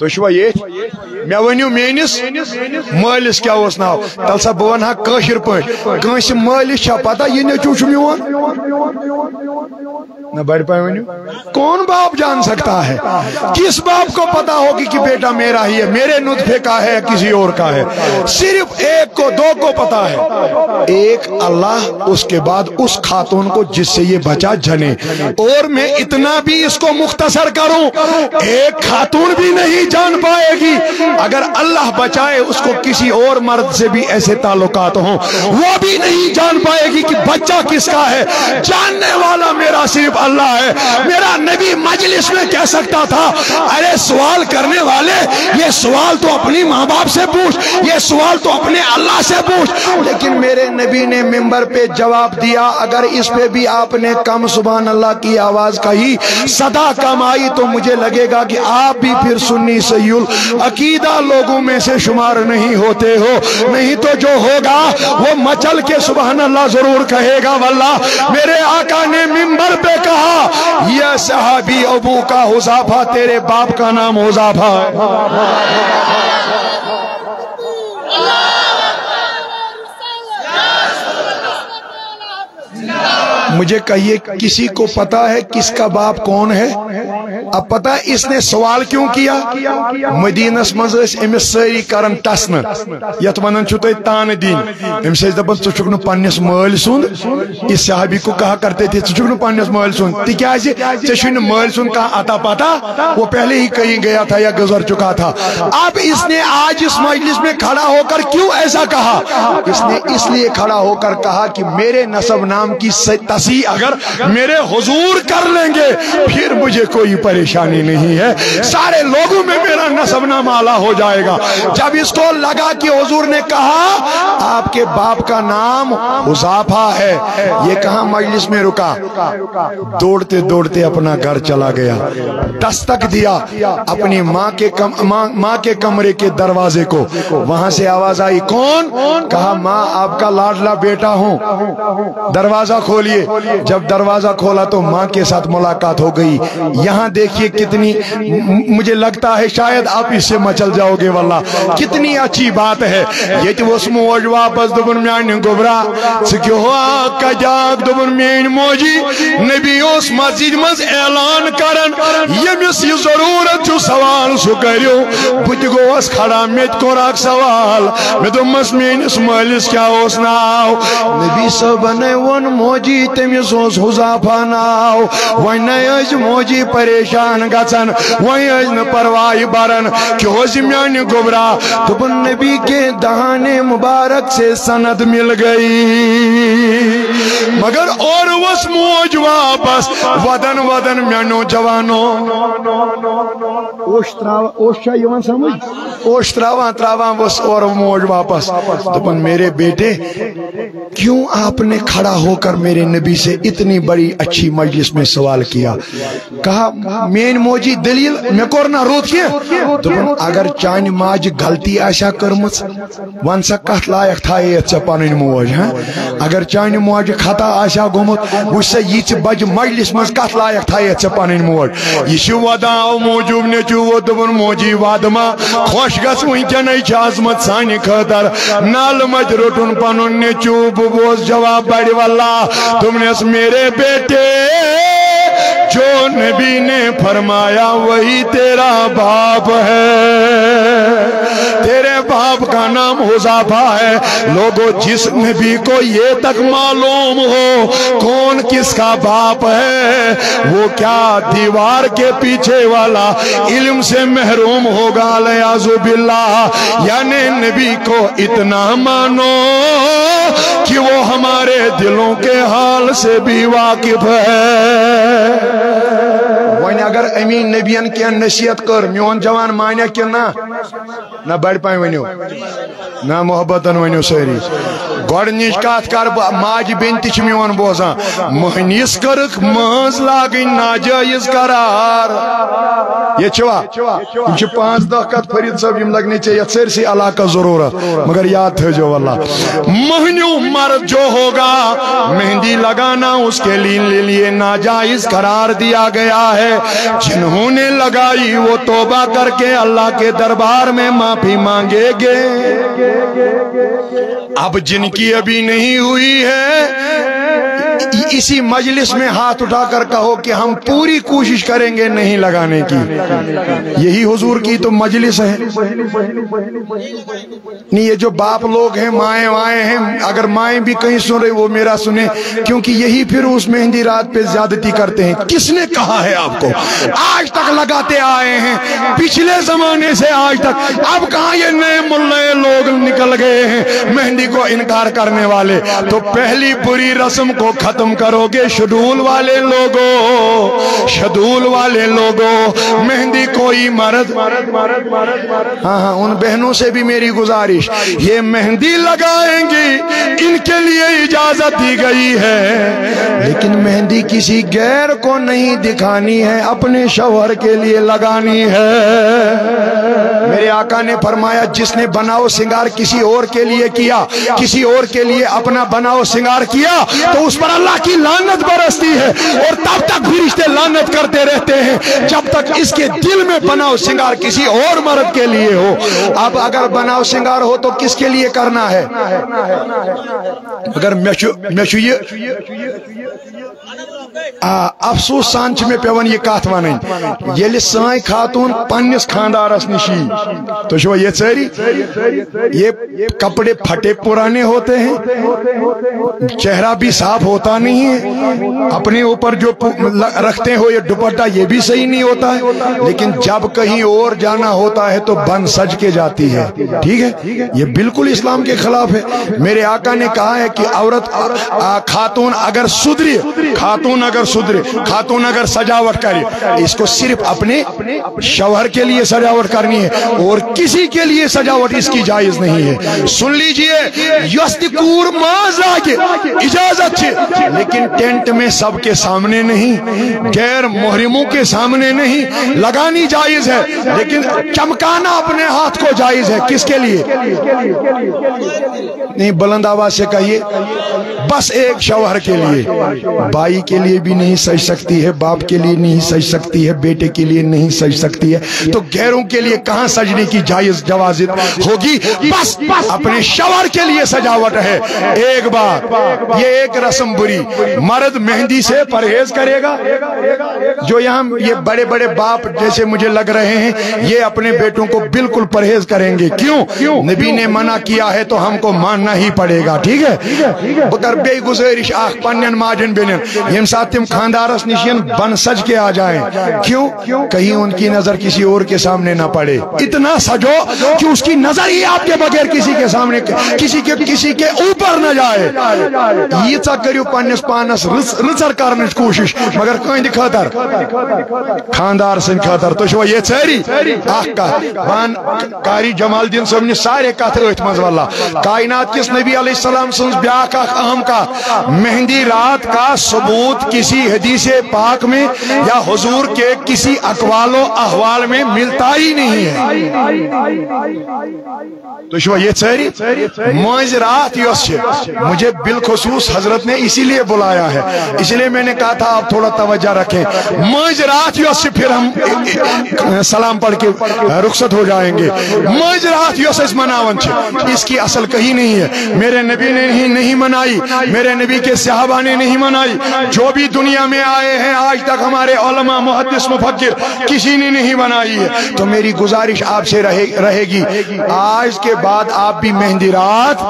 تُہۍ یہ مے ؤنِو میٲنِس مٲلِس کیٛاہ اوس ناو تل سا بہٕ وَنہٕ ہا کٲشِر پٲٹھۍ کٲنٛسہِ مٲلِس چھا پتہ یہِ نیٚچوٗ چھُ میون نہ بڑ پائے ونیو کون باپ جان سکتا ہے کس باپ کو پتا ہوگی کہ بیٹا میرا ہی ہے میرے نطفے کا ہے کسی اور کا ہے صرف ایک کو دو کو پتا ہے ایک اللہ اس کے بعد اس خاتون کو جس سے یہ بچہ جنے اور میں اتنا بھی اس کو مختصر کروں ایک خاتون بھی نہیں جان پائے گی اگر اللہ بچائے اس کو کسی اور مرد سے بھی ایسے تعلقات ہوں وہ بھی نہیں جان پائے گی کہ بچہ کس کا ہے جاننے والا میرا صرف اللہ ہے میرا نبی مجلس میں کہہ سکتا تھا ارے سوال کرنے والے یہ سوال تو اپنی ماں باپ سے پوچھ یہ سوال تو اپنے اللہ سے پوچھ لیکن میرے نبی نے ممبر پہ جواب دیا اگر اس پہ بھی آپ نے کم سبحان اللہ کی آواز کہی صدا کم آئی تو مجھے لگے گا کہ آپ بھی پھر سنی صحیح العقیدہ لوگوں میں سے شمار نہیں ہوتے ہو نہیں تو جو ہوگا وہ مچل کے سبحان اللہ ضرور کہے گا واللہ میرے آقا نے ممبر پہ کہا یہ صحابی ابو کا حذیفہ تیرے باپ کا نام حذیفہ ہے مجھے کہیے کسی کو پتا ہے کس کا باپ کون ہے اب پتا اس نے سوال کیوں کیا مدینس مز امس ساری کرن ٹسن یت ونان چھو تھی تان دین امس دپان ژٕ چھُکھ نہٕ پننس مٲلۍ سُنٛد اس صحابی کو کہا کرتے تھے ژٕ چھُکھ نہٕ پننس مٲلۍ سُنٛد تکیازِ ژےٚ چھُے نہٕ مٲلۍ سُنٛد کانٛہہ عطا پتہ وہ پہلے ہی کہیں گیا تھا یا گزر چکا تھا اب اس نے آج اس مجلس میں کھڑا ہو کر کیوں ایسا کہا اس نے اس لیے کھڑا ہو کر کہا کہ میرے نسب نام کی تصحیح اگر میرے حضور کر لیں گے پھر مجھے کوئی پریشانی نہیں ہے سارے لوگوں میں میرا نسب نام اعلیٰ ہو جائے گا جب اس کو لگا کہ حضور نے کہا آپ کے باپ کا نام حذیفہ ہے یہ کہاں مجلس میں رکا دوڑتے دوڑتے اپنا گھر چلا گیا دستک دیا اپنی ماں کے کمرے کے دروازے کو وہاں سے آواز آئی کون کہا ماں آپ کا لاڈلا بیٹا ہوں دروازہ کھولیے جب دروازہ کھولا تو ماں کے ساتھ ملاقات ہو گئی یہاں دیکھیے کتنی مجھے لگتا ہے شاید آپ اس سے مچل جاؤ گے واللہ کتنی اچھی بات ہے یہ تو اس موج واپس دبن میان گبرا سکیو ہوا کجاک دبن میان موجی نبی اس مسجد مز اعلان کرن یمس یہ ضرورت چھو سوال سو کریو بت گو اس کھڑا میت کوراک سوال میں دمس میانس مالس کیا اس ناو نبی صاحب نے ون موجی تمس اس حذیفہ ناو ون نہ موجی پریشان گژھان ون نہ پرواہ برن کہ میان گبرا دپن نبی کے دہانے مبارک سے سند مل گئی مگر اور اس موج واپس ودن ودن میانو جوانو اوش تراوان بس اور موج واپس دپن میرے بیٹے کیوں آپ نے کھڑا ہو کر میرے نبی سے اتنی بڑی اچھی مجلس میں سوال کیا کہا مین موجی دلیل میں کورنا روت کیا دپن اگر چان ماج غلطی آشا کرمت ون سا کت لائق تھا یہ پن موج اگر چان موج خطا آشا گومت وچ سا یہ بج مجلس مز کت لائق تھا یہ پن موج یہ وداو موجوب نیچو وہ دپن موجی وادما خوش گس ونکن عظمت سانہ خاطر نال مت روٹن پن نیچو بوز جواب بڑی واللہ تم نے میرے بیٹے جو نبی نے فرمایا وہی تیرا باپ ہے تیرے باپ کا نام حذیفہ ہے لوگو جس نبی کو یہ تک معلوم ہو کون کس کا باپ ہے وہ کیا دیوار کے پیچھے والا علم سے محروم ہوگا علیاذ باللہ یعنی نبی کو اتنا مانو کہ وہ ہمارے دلوں کے حال سے بھی واقف ہے وہیں اگر امین نبیان کی نصیحت کر میون جوان مانے کہ نہ نہ بڑ پائیں ونیو نہ محبتن ونیو ساری گۄڈنِچ کتھ کر ماجہِ بیٚنہِ تہِ چھِ میون بوزان مہنِس کٔرٕکھ مٲنٛز لاگٕنۍ ناجٲیز قرار یہ چھوا تم چھِ 5-10 کتھ فرید صاحب یم لگنے چاہیے یتھ سٲرسٕے علاقس ضرورت مگر یاد تھٲیزیو واللہ مہنیو مرد جو ہوگا مہندی لگانا اس کے لیے ناجائز قرار دیا گیا ہے جنہوں نے لگائی وہ توبہ کر کے اللہ کے دربار میں معافی مانگے گے اب جن کی ابھی نہیں ہوئی ہے اسی مجلس میں ہاتھ اٹھا کر کہو کہ ہم پوری کوشش کریں گے نہیں لگانے کی یہی حضور کی تو مجلس ہے نہیں یہ جو باپ لوگ ہیں مائیں وائیں ہیں اگر مائیں بھی کہیں سن رہے وہ میرا سنیں کیونکہ یہی پھر اس مہندی رات پہ زیادتی کرتے ہیں کس نے کہا ہے آپ کو آج تک لگاتے آئے ہیں پچھلے زمانے سے آج تک اب کہاں یہ نئے ملے لوگ نکل گئے ہیں مہندی کو انکار کرنے والے تو پہلی بری رسم کو ختم کرو گے شیڈول والے لوگوں مہندی کوئی مرد ہاں ان بہنوں سے بھی میری گزارش یہ مہندی لگائیں گی ان کے لیے اجازت دی گئی ہے لیکن مہندی کسی غیر کو نہیں دکھانی ہے اپنے شوہر کے لیے لگانی ہے میرے آقا نے فرمایا جس نے بناؤ سنگار کسی اور کے لیے کیا کسی اور کے لیے اپنا بناؤ سنگار کیا تو اس پر اللہ کی لعنت برستی ہے اور تب تک فرشتے لعنت کرتے رہتے ہیں جب تک اس کے دل میں بناؤ سنگار کسی اور مرد کے لیے ہو اب اگر بناؤ سنگار ہو تو کس کے لیے کرنا ہے اگر افسوس سان میں پیون یہ کات ون یل سائیں خاتون پنس خاندارس نشی تو شو یہ ساری یہ کپڑے پھٹے پرانے ہوتے ہیں چہرہ بھی صاف ہوتا نہیں ہے اپنے اوپر جو رکھتے ہو یہ دوپٹہ یہ بھی صحیح نہیں ہوتا ہے لیکن جب کہیں اور جانا ہوتا ہے تو بن سج کے جاتی ہے ٹھیک ہے یہ بالکل اسلام کے خلاف ہے میرے آقا نے کہا ہے کہ عورت خاتون اگر سدھرے خاتون اگر سجاوٹ کرے اس کو صرف اپنے شوہر کے لیے سجاوٹ کرنی ہے اور کسی کے لیے سجاوٹ اس کی جائز نہیں ہے سن لیجئے یستکور مازا کے اجازت چھے لیکن ٹینٹ میں سب کے سامنے نہیں غیر محرموں کے سامنے نہیں لگانی جائز ہے لیکن چمکانا اپنے ہاتھ کو جائز ہے کس کے لیے نہیں بلند آواز سے کہیے بس ایک شوہر کے لیے بھائی کے لیے بھی نہیں سج سکتی ہے باپ کے لیے نہیں سج سکتی ہے بیٹے کے لیے نہیں سج سکتی ہے تو غیروں کے لیے کہاں سجنے کی جائز جوازت ہوگی بس اپنے شوہر کے لیے سجاوٹ ہے ایک بات یہ ایک رسم بری مرد مہندی سے پرہیز کرے گا جو یہاں یہ بڑے بڑے باپ جیسے مجھے لگ رہے ہیں یہ اپنے بیٹوں کو بالکل پرہیز کریں گے کیوں نبی نے منع کیا ہے تو ہم کو ماننا ہی پڑے گا ٹھیک ہے بکر بے گزارش آخ پنن ماجن بینن یم ساتھ تم خاندارس نشین بن سج کے آ جائیں کیوں کہیں ان کی نظر کسی اور کے سامنے نہ پڑے اتنا سجو کہ اس کی نظر ہی آپ کے بغیر کسی کے سامنے کسی کے اوپر نہ جائے یہ تا کریو پنس پانس رچر کرنچ کوشش مگر کہیں خاطر خاندار سن خاطر تو شو یہ ژھری اخ بان قاری جمال الدین صاحب نے سارے کتھ ات مز واللہ کائنات کس نبی علیہ السلام سن بیاکھ اہم کا مہندی رات کا ثبوت کسی حدیث پاک میں یا حضور کے کسی اقوال و احوال میں ملتا ہی نہیں ہے تو شو یہ ژھری ماز رات یوس مجھے بالخصوص حضرت نے اسی لیے بلایا ہے اس لیے میں نے کہا تھا آپ تھوڑا توجہ رکھیں ماز رات یوس پھر ہم سلام پڑھ کے رخصت ہو جائیں گے ماز رات یوس اس مناون اس کی اصل کہیں نہیں ہے میرے نبی نے نہیں منائی میرے نبی کے صحابہ نے نہیں منائی جو بھی دنیا میں آئے ہیں آج تک ہمارے علماء محدث مفکر کسی نے نہیں بنائی ہے تو میری گزارش آپ سے رہے گی آج کے بعد بعد آپ بھی مہندی رات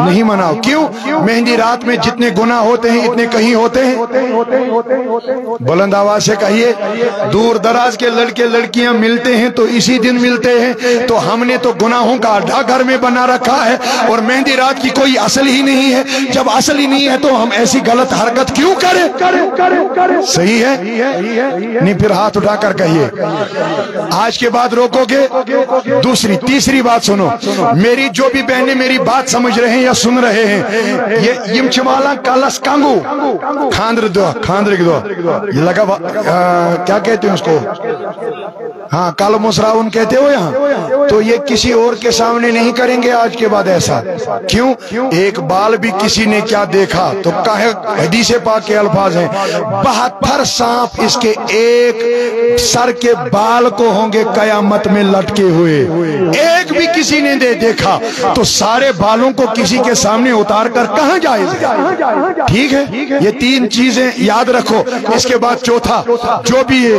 نہیں مناؤ. کیوں؟ مہندی رات میں جتنے گناہ ہوتے ہیں اتنے کہیں ہوتے ہیں. بلند آواز سے کہیے. دور دراز کے لڑکے لڑکیاں ملتے ہیں تو اسی دن ملتے ہیں. تو ہم نے تو گناہوں کا اڈا گھر میں بنا رکھا ہے اور مہندی رات کی کوئی اصل ہی نہیں ہے. جب اصل ہی نہیں ہے تو ہم ایسی غلط حرکت کیوں کریں؟ صحیح ہے نہیں؟ پھر ہاتھ اٹھا کر کہیے. آج کے بعد روکو گے. دوسری تیسری بات سنو. میری جو بھی بہنیں میری بات سمجھ رہے ہیں یا سن رہے ہیں, یہ چمالا کالس کانگو کھاندر کی دعا یہ لگا کیا کہتے ہیں اس کو؟ ہاں کال مسراون کہتے ہو یہاں. تو یہ کسی اور کے سامنے نہیں کریں گے آج کے بعد ایسا. کیوں؟ ایک بال بھی کسی نے کیا دیکھا تو کہے حدیث پاک کے الفاظ ہیں 72 سانپ اس کے ایک سر کے بال کو ہوں گے قیامت میں لٹکے ہوئے. ایک بھی کسی نے دیکھا تو سارے بالوں کو کسی کے سامنے اتار کر کہاں جائز ہے؟ ٹھیک ہے, یہ 3 چیزیں یاد رکھو. اس کے بعد چوتھا جو بھی ہے,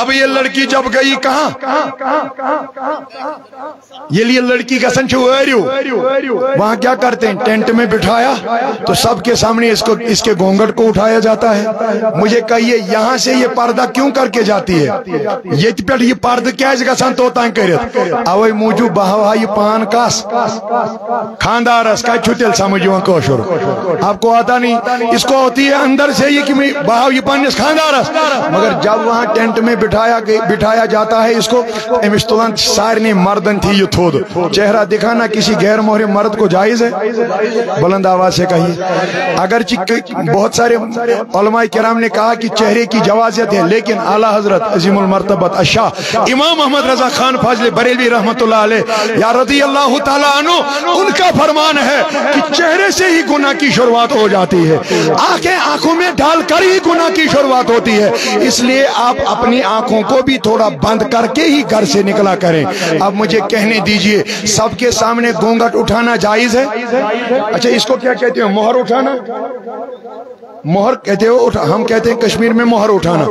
اب یہ لڑکی جب گئی کہاں, یہ لیے لڑکی کا سنچو وہاں کیا کرتے ہیں؟ ٹینٹ میں بٹھایا تو سب کے سامنے اس کے گھونگھٹ کو اٹھایا جاتا ہے. مجھے کہیے یہاں سے یہ پردہ کیوں کر کے جاتی ہے؟ یہ پردہ کیا گسان توتان کرت اوے موجود بہوا یہ پان کس خاندارس کا چھتل سمجھ کوشر. آپ کو آتا نہیں, اس کو ہوتی ہے اندر سے یہ کہ بہاو یہ پانس خاندارس. مگر جب وہاں ٹینٹ میں بٹھایا جاتا ہے اس کو امس تلان سارے مردن تھی یہ تھود. چہرہ دکھانا کسی غیر مہر مرد کو جائز ہے؟ بلند آواز سے کہیے. اگرچہ بہت سارے علماء کرام نے کہا کہ چہرے کی جوازیت ہے, لیکن اعلیٰ حضرت عظیم المرتبت الشاہ امام محمد رضا خان فاضل بریلوی رحمت اللہ علیہ یا رضی اللہ تعالیٰ عنہ, ان کا فرمان ہے کہ چہرے سے ہی گناہ کی شروعات ہو جاتی ہے. آنکھیں آنکھوں میں ڈال کر ہی گناہ کی شروعات ہوتی ہے. اس لیے آپ اپنی آنکھوں کو بھی تھوڑا بند کر کے ہی گھر سے نکلا کریں. اب مجھے کہنے دیجئے, سب کے سامنے گھونگھٹ اٹھانا جائز ہے؟ اچھا اس کو کیا کہتے ہیں؟ مہر اٹھانا. مہر کہتے ہو, ہم کہتے ہیں کشمیر میں مہر اٹھانا.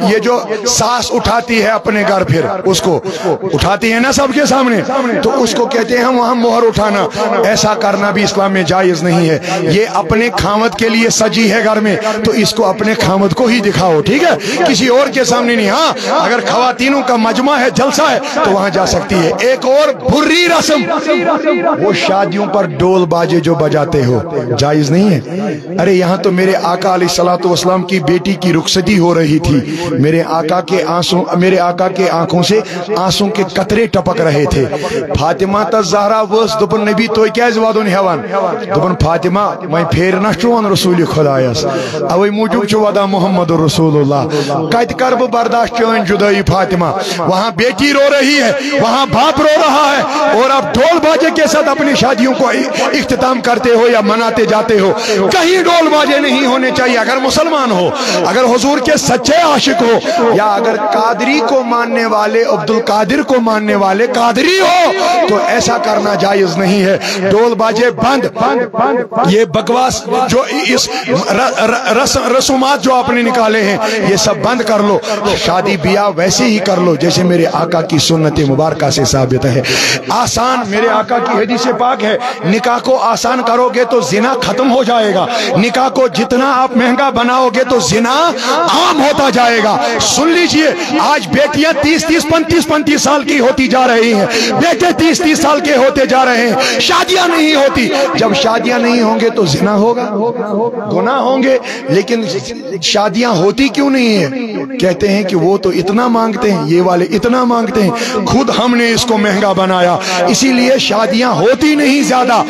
یہ جو ساس اٹھاتی ہے اپنے گھر, پھر اس کو اٹھاتی ہے نا سب کے سامنے, تو اس کو کہتے ہیں ہم وہاں مہر اٹھانا. ایسا کرنا بھی اسلام میں جائز نہیں ہے. یہ اپنے خامد کے لیے سجی ہے گھر میں تو اس کو اپنے خامد کو ہی دکھاؤ, ٹھیک ہے, کسی اور کے سامنے نہیں. ہاں اگر خواتینوں کا مجمع ہے, جلسہ ہے, تو وہاں جا سکتی ہے. ایک اور بری رسم, وہ شادیوں پر ڈول باجے جو بجاتے ہو, جائز نہیں ہے. ارے یہاں تو میرے آقا علیہ الصلوۃ والسلام کی بیٹی کی رخصتی ہو رہی تھی. میرے آقا کے آنکھوں سے آنسوں کے قطرے ٹپک رہے تھے. فاطمہ الزہرا وس دپن نبی تو کیاز وادن ہیوان, دپن فاطمہ میں پھیر نہ چون رسول خدایس, اوے موجود چھ ودا محمد رسول اللہ. کت کر بہ برداشت چون جدائی فاطمہ. وہاں بیٹی رو رہی ہے, وہاں باپ رو رہا ہے, اور آپ ڈول باجے کے ساتھ اپنی شادیوں کو اختتام کرتے ہو یا مناتے جاتے ہو. کہیں ڈول باجے نہیں ہونے چاہیے. اگر مسلمان ہو, اگر حضور کے سچے عاشق ہو, یا اگر قادری کو ماننے والے, عبد القادر کو ماننے والے قادری ہو, تو ایسا کرنا جائز نہیں ہے. ڈول باجے بند. یہ بکواس جو اس رسومات جو آپ نے نکالے ہیں یہ سب بند کر لو. شادی بیاہ ویسے ہی کر لو جیسے میرے آقا کی سنت مبارکہ سے ثابت ہے. آسان, میرے آقا کی حدیث پاک ہے, نکاح کو آسان کرو گے تو زنا ختم ہو جائے گا. نکاح کو جتنا آپ مہنگا بناؤ گے تو زنا عام ہوتا جائے گا. سن لیجئے, آج بیٹیاں 30 35 سال کی ہوتی جا رہی ہیں, بیٹے 30 سال کے ہوتے جا رہے ہیں, شادیاں نہیں ہوتی. جب شادیاں نہیں ہوں گے تو زنا ہوگا, گناہ ہوں گے. لیکن شادیاں ہوتی کیوں نہیں ہیں؟ کہتے ہیں کہ وہ تو اتنا مانگتے ہیں, یہ والے اتنا مانگتے ہیں, خود ہم نے اس کو مہنگا بنایا, اسی لیے شادیاں ہوتی نہیں زیادہ,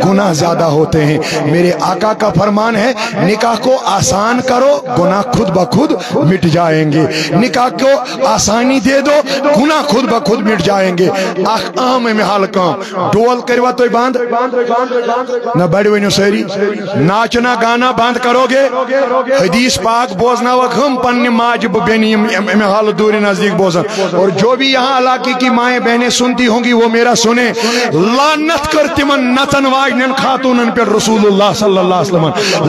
گناہ زیادہ ہوتے ہیں. میرے آقا کا فرمان ہے نکاح کو آسان کرو, گناہ خود بخود مٹ جائیں گے. نکاح کو آسانی دے دو, گناہ خود بخود مٹ جائیں گے. اہم محال کام ڈول کروا تو بند نہ بڑھ ونو ساری, ناچنا گانا بند کرو گے, حدیث پاک بوزنا ہم پنہ ماجب بینی محال دور نزدیک بوزن. اور جو بھی یہاں علاقے کی مائیں بہنیں سنتی ہوں گی وہ میرا سنیں. لعنت کر تمن نتن واجنن خاتونن پر رسول اللہ صلی اللہ علیہ وسلم,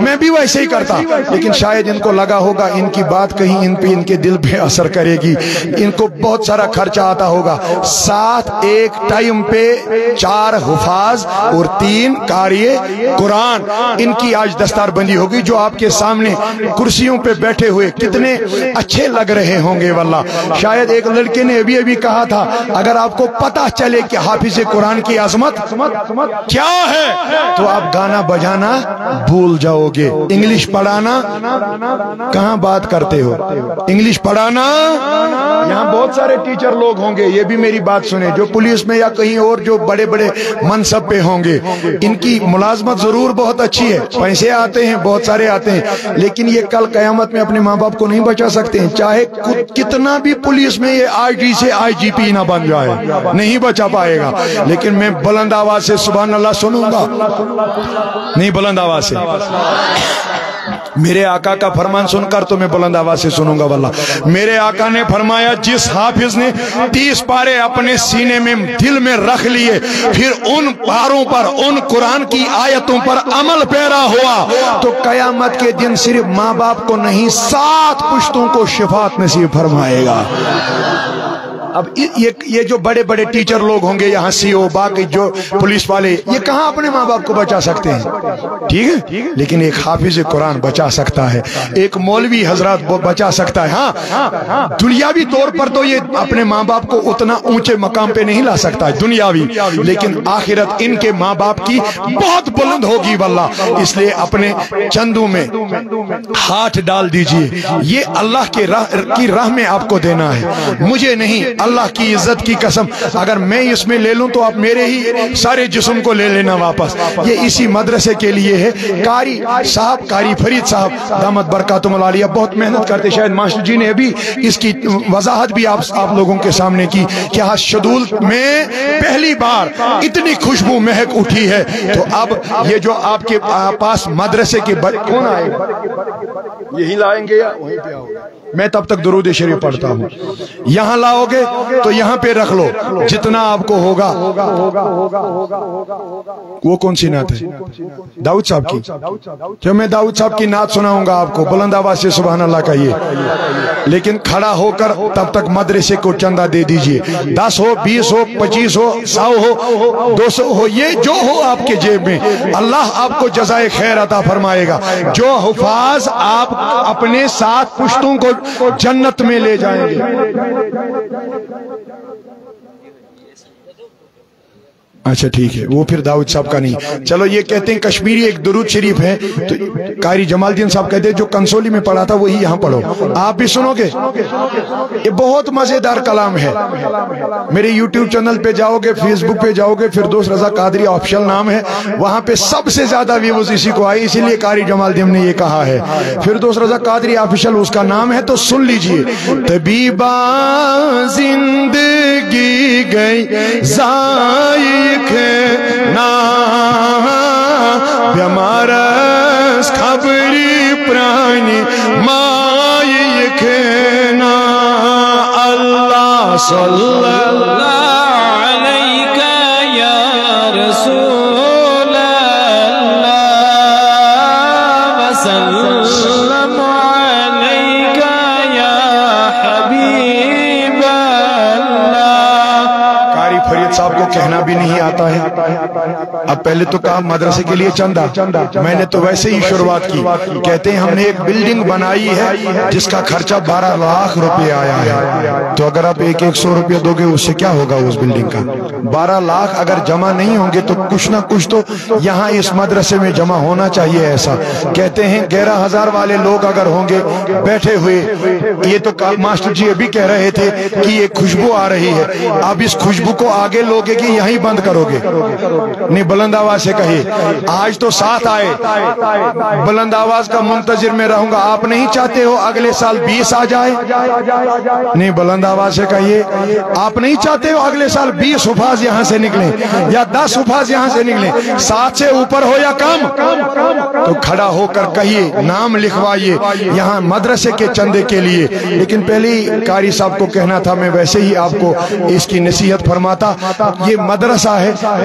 میں بھی ویسے ہی کرتا، لیکن شاید ان کو لگا ہوگا ان کی بات کہیں ان پہ، ان کے دل پہ اثر کرے گی، ان کو بہت سارا خرچہ آتا ہوگا، ساتھ ایک ٹائم پہ 4 حفاظ اور 3 قاری قرآن، ان کی آج دستار بندی ہوگی جو آپ کے سامنے کرسیوں پہ بیٹھے ہوئے کتنے اچھے لگ رہے ہوں گے واللہ۔ شاید ایک لڑکے نے ابھی کہا تھا اگر آپ کو پتہ چلے کہ حافظ قرآن کی عظمت کیا ہے تو آپ گانا بجانا بھول جاؤ گے، انگلش پڑھانا کہاں بات کرتے ہو، انگلش پڑھانا، یہاں بہت سارے ٹیچر لوگ ہوں گے، یہ بھی میری بات سنیں، جو پولیس میں یا کہیں اور جو بڑے بڑے منصب پہ ہوں گے، ان کی ملازمت ضرور بہت اچھی ہے، پیسے آتے ہیں بہت سارے آتے ہیں، لیکن یہ کل قیامت میں اپنے ماں باپ کو نہیں بچا سکتے ہیں، چاہے کتنا بھی پولیس میں یہ IG سے IGP نہ بن جائے، نہیں بچا پائے گا۔ لیکن میں بلند آواز سے سبحان اللہ سنوں گا، نہیں بلند آواز سے میرے آقا کا فرمان سن کر تو میں بلند آواز سے سنوں گا واللہ۔ میرے آقا نے فرمایا جس حافظ نے 30 پارے اپنے سینے میں دل میں رکھ لیے، پھر ان پاروں پر، ان قرآن کی آیتوں پر عمل پیرا ہوا، تو قیامت کے دن صرف ماں باپ کو نہیں 7 پشتوں کو شفاعت نصیب فرمائے گا۔ اب یہ جو بڑے بڑے ٹیچر لوگ ہوں گے یہاں CO باقی جو پولیس والے، یہ کہاں اپنے ماں باپ کو بچا سکتے ہیں، ٹھیک ہے، لیکن ایک حافظ قرآن بچا سکتا ہے، ایک مولوی حضرات بچا سکتا ہے۔ ہاں دنیاوی طور پر تو یہ اپنے ماں باپ کو اتنا اونچے مقام پہ نہیں لا سکتا ہے دنیاوی، لیکن آخرت ان کے ماں باپ کی بہت بلند ہوگی واللہ۔ اس لیے اپنے چندوں میں ہاتھ ڈال دیجئے، یہ اللہ کی راہ میں آپ کو دینا ہے، مجھے نہیں، اللہ کی عزت کی قسم اگر میں اس میں لے لوں تو آپ میرے ہی سارے جسم کو لے لینا واپس۔ یہ اسی مدرسے کے لیے ہے۔ قاری صاحب، قاری فرید صاحب دامت برکاتہم العالیہ بہت محنت کرتے، شاید ماسٹر جی نے ابھی اس کی وضاحت بھی آپ لوگوں کے سامنے کی کہ ہاں شدول میں پہلی بار اتنی خوشبو مہک اٹھی ہے، تو اب یہ جو آپ کے پاس مدرسے کے کون آئے گا، یہی لائیں گے یا وہیں پہ آؤ گے؟ میں تب تک درود شریف پڑھتا ہوں، یہاں لاؤ گے تو یہاں پہ رکھ لو، جتنا آپ کو ہوگا۔ وہ کون سی نعت ہے؟ داؤد صاحب کی، جو میں داؤد صاحب کی نعت سناؤں گا آپ کو، بلند آواز سے سبحان اللہ کہیے، لیکن کھڑا ہو کر تب تک مدرسے کو چندہ دے دیجئے، 10 ہو 20 ہو 25 ہو 100 ہو 200 ہو، یہ جو ہو آپ کے جیب میں، اللہ آپ کو جزائے خیر عطا فرمائے گا۔ جو حفاظ آپ اپنے 7 پشتوں کو جنت میں لے جائیں گے۔ اچھا ٹھیک ہے، وہ پھر داؤد صاحب کا نہیں۔ چلو یہ کہتے ہیں کشمیری ایک درود شریف ہے، تو قاری جمال الدین صاحب کہتے ہیں جو کنسولی میں پڑھا تھا وہی یہاں پڑھو، آپ بھی سنو گے، یہ بہت مزیدار کلام ہے۔ میرے یوٹیوب چینل پہ جاؤ گے، فیس بک پہ جاؤ گے، فردوس رضا قادری آفیشل نام ہے، وہاں پہ سب سے زیادہ ویوز اسی کو آئی، اسی لیے قاری جمال الدین نے یہ کہا ہے، فردوس رضا قادری آفیشل اس کا نام ہے، تو سن لیجئے۔ طبیبہ زندگی گئی ضائع نا بیمارس خبری پرانی مائی کھنا اللہ صلی اللہ علیہ یا رسول اللہ وسلم علیہ یا حبیب اللہ۔ قاری فرید صاحب کو کہنا بھی نہیں آتا ہے، اب پہلے تو کہا مدرسے کے لیے چندہ، میں نے تو ویسے ہی شروعات کی، کہتے ہیں ہم نے ایک بلڈنگ بنائی ہے جس کا خرچہ 12 لاکھ روپے آیا ہے، تو اگر آپ 100 روپے دو گے اس سے کیا ہوگا اس بلڈنگ کا؟ 12 لاکھ اگر جمع نہیں ہوں گے تو کچھ نہ کچھ تو یہاں اس مدرسے میں جمع ہونا چاہیے۔ ایسا کہتے ہیں 11,000 والے لوگ اگر ہوں گے بیٹھے ہوئے، یہ تو ماسٹر جی ابھی کہہ رہے تھے کہ یہ خوشبو آ رہی ہے، اب اس خوشبو کو آگے لوگے کہ یہیں بند کرو گے؟ نہیں، بلند آواز سے کہیے، آج تو ساتھ آئے، بلند آواز کا منتظر میں رہوں گا۔ آپ نہیں چاہتے ہو اگلے سال 20 آ جائے؟ نہیں، بلند آواز سے کہیے، آپ نہیں چاہتے ہو اگلے سال 20 حفاظ یہاں سے نکلیں یا 10 حفاظ یہاں سے نکلیں، 7 سے اوپر ہو یا کم؟ تو کھڑا ہو کر کہیے، نام لکھوائیے یہاں مدرسے کے چندے کے لیے۔ لیکن پہلے قاری صاحب کو کہنا تھا، میں ویسے ہی آپ کو اس کی نصیحت فرماتا، یہ مدرسہ ہے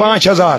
5000,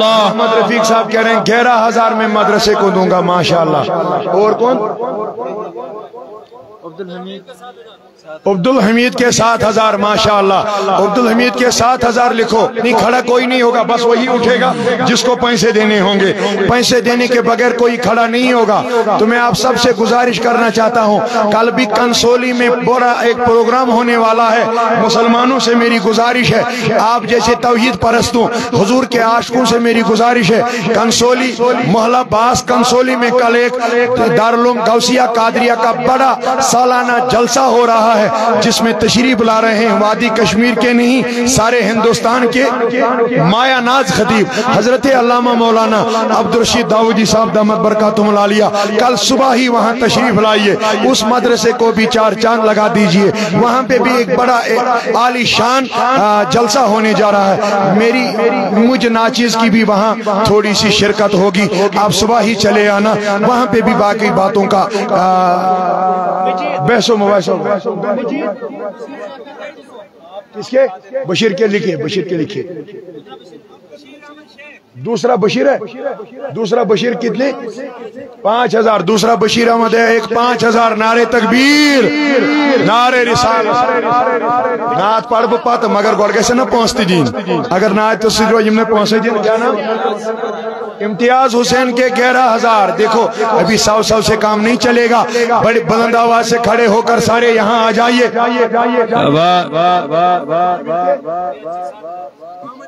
محمد رفیق صاحب کہہ رہے ہیں 11,000 میں مدرسے کو دوں گا، ماشاءاللہ۔ اور کون؟ عبد الحمید کے 7,000، ماشاءاللہ۔ عبد الحمید کے 7,000 لکھو، نہیں کھڑا کوئی نہیں ہوگا، بس وہی اٹھے گا جس کو پیسے دینے ہوں گے، پیسے دینے کے بغیر کوئی کھڑا نہیں ہوگا۔ تو میں آپ سب سے گزارش کرنا چاہتا ہوں، کل بھی کنسولی میں بڑا ایک پروگرام ہونے والا ہے، مسلمانوں سے میری گزارش ہے، آپ جیسے توحید پرستوں حضور کے عاشقوں سے میری گزارش ہے، کنسولی محلہ باس کنسولی میں کل ایک دارالعلوم غوثیہ قادریہ کا بڑا سالانہ جلسہ ہو رہا ہے، جس میں تشریف لا رہے ہیں وادی کشمیر کے نہیں سارے ہندوستان کے مایا ناز خطیب حضرت علامہ مولانا عبدالرشید داؤدی صاحب دامت برکاتہم العالیہ۔ کل صبح ہی وہاں تشریف لائیے، اس مدرسے کو بھی 4 چاند لگا دیجئے، وہاں پہ بھی ایک بڑا عالی شان جلسہ ہونے جا رہا ہے۔ مجھ ناچیز کی بھی وہاں تھوڑی سی شرکت ہوگی، آپ صبح ہی چلے آنا، وہاں پہ بھی باقی باتوں کا بحث و مباحثہ ہوگا۔ کس کے؟ بشیر کے لکھے، بشیر کے لکھے۔ دوسرا بشیر ہے، دوسرا بشیر کتنے؟ 5,000۔ دوسرا بشیر احمد ہے، ایک 5,000۔ نعرے تکبیر، نعرے رسالت۔ نعت پڑھ پتہ مگر گوڑ گئے سے نا پونستی دین، اگر نعت تو سجو یم نے پونستی دین۔ کیا نام؟ امتیاز حسین کے 11,000۔ دیکھو ابھی 100 سے کام نہیں چلے گا، بڑی بلند آواز سے کھڑے ہو کر سارے یہاں آ جائیے۔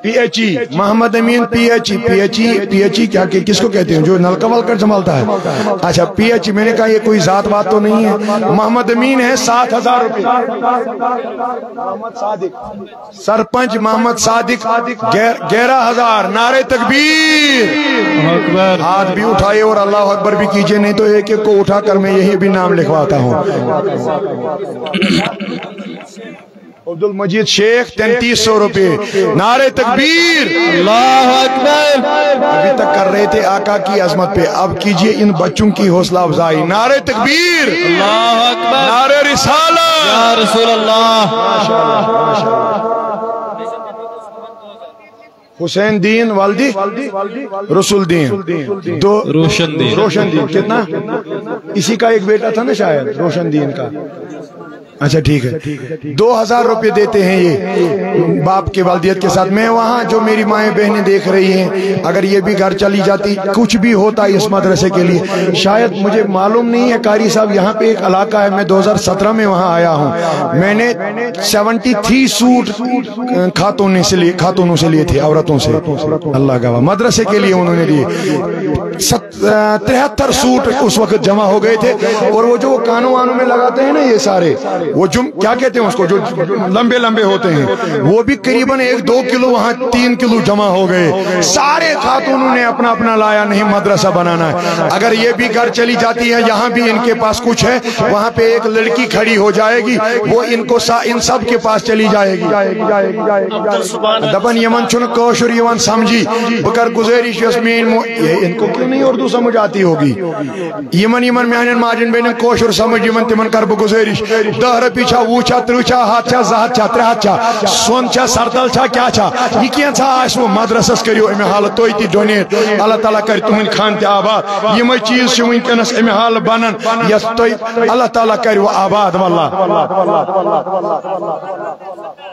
پی ایچ ای محمد امین، پی ایچ ای کیا کس کو کہتے ہیں؟ جو نلکا ولکر سنبھالتا ہے۔ اچھا پی ایچ ای، میں نے کہا یہ کوئی ذات بات تو نہیں ہے۔ محمد امین ہے 7,000 روپے۔ سرپنچ محمد صادق 11,000۔ نعرے تکبیر، ہاتھ بھی اٹھائے اور اللہ اکبر بھی کیجئے، نہیں تو ایک ایک کو اٹھا کر میں یہی بھی نام لکھواتا ہوں۔ عبد المجید شیخ 3,300 روپے۔ نعرے تکبیر، اللہ اکبر۔ ابھی تک کر رہے تھے آقا کی عظمت پہ، اب کیجئے ان بچوں کی حوصلہ افزائی۔ نعرے تکبیر، اللہ اکبر، نعرے رسالت، یا رسول اللہ۔ حسین دین والدی رسول دین، دو روشن دین کتنا؟ اسی کا ایک بیٹا تھا نا شاید روشن دین کا۔ اچھا ٹھیک ہے، 2,000 روپے دیتے ہیں یہ باپ کے والدیت کے ساتھ۔ میں وہاں جو میری مائیں بہنیں دیکھ رہی ہیں، اگر یہ بھی گھر چلی جاتی کچھ بھی ہوتا اس مدرسے کے لیے، شاید مجھے معلوم نہیں ہے قاری صاحب، یہاں پہ ایک علاقہ ہے، میں 2017 میں وہاں آیا ہوں، میں نے 73 سوٹ خاتونوں سے لیے تھے، عورتوں سے، اللہ گواہ مدرسے کے لیے انہوں نے دیے۔ 73 سوٹ اس وقت جمع ہو گئے تھے، اور وہ جو کانوں وانوں میں لگاتے ہیں نا یہ سارے، وہ کیا کہتے ہیں اس کو، جو لمبے لمبے ہوتے ہیں، وہ بھی قریباً 1-2 کلو، وہاں 3 کلو جمع ہو گئے۔ سارے خاتونوں نے اپنا اپنا لایا، نہیں مدرسہ بنانا ہے۔ اگر یہ بھی گھر چلی جاتی ہے، یہاں بھی ان کے پاس کچھ ہے، وہاں پہ ایک لڑکی کھڑی ہو جائے گی، وہ ان سب کے پاس چلی جائے گی۔ دبن یمن چن کوشر یمن سمجھی بکر گزارش یسمین، ان کو کیوں نہیں اردو سمجھ آتی ہوگی؟ یمن میانن ماجن بینن کوشر سمجھ یمن تمن کر گزارش، 10 رۄپیہِ چھا 20 چھا 30 چھا 100 چھا 200 چھا 300 چھا سون چھا سردل چھا کیا چھا، یہ کینژھا آسہِ وہ مدرسس کٔرِو امہِ حالہٕ تُہۍ تہِ ڈونیٹ، اللہ تعالیٰ کرِ تُہنٛدۍ خان تہِ آباد۔ یِمے چیٖز چھِ وٕنکٮ۪نس امہِ حالہٕ بنان یس تُہۍ اللہ تعالیٰ کٔرِو آباد واللہ۔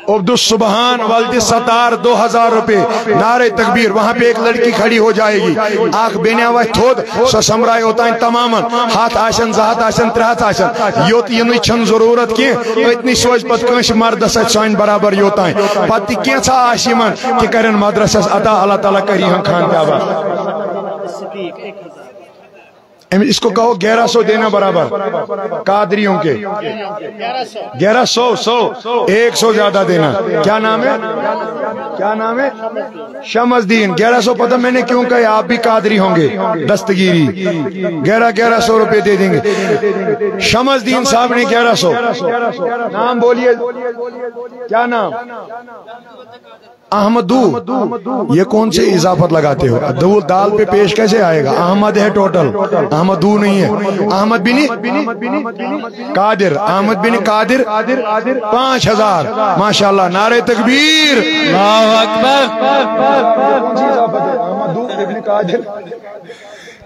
عبد السبحان والد ستار 2,000 روپے۔ نعرے تکبیر، وہاں پہ ایک لڑکی کھڑی ہو جائے گی، اکھ بیٚنیا وتھِ تھوٚد، سۄ سمبرایہِ اوتانۍ تمامن، 100 آسن 200 آسن 300 آسن، یوت یِنٕچ چھنہٕ ضروٗرت کینٛہہ، أتنٕے سوزِ پتہٕ کٲنٛسہِ مردس اتھِ سانہِ برابر یوتانۍ، پتہٕ تہِ کینٛژھا آسہِ یِمن تہِ کرن مدرسس عطا، اللہ تعالیٰ کر یِہُنٛد خان تہِ آباد۔ اس کو کہو 1100 دینا برابر قادریوں کے، 1100 100 زیادہ دینا۔ کیا نام ہے؟ کیا نام ہے؟ شمس دین۔ 1100 پتہ میں نے کیوں کہا، آپ بھی قادری ہوں گے، دستگیری 1100 روپے دے دیں گے۔ شمس دین صاحب نے 1100۔ نام بولیے، کیا نام؟ احمدو یہ کون سے اضافت لگاتے ہو؟ دال پہ پیش کیسے آئے گا؟ احمد ہے ٹوٹل، احمدو نہیں ہے۔ احمد بن قادر، احمد بن قادر 5000۔ ماشاءاللہ، نعرہ تکبیر، اللہ اکبر۔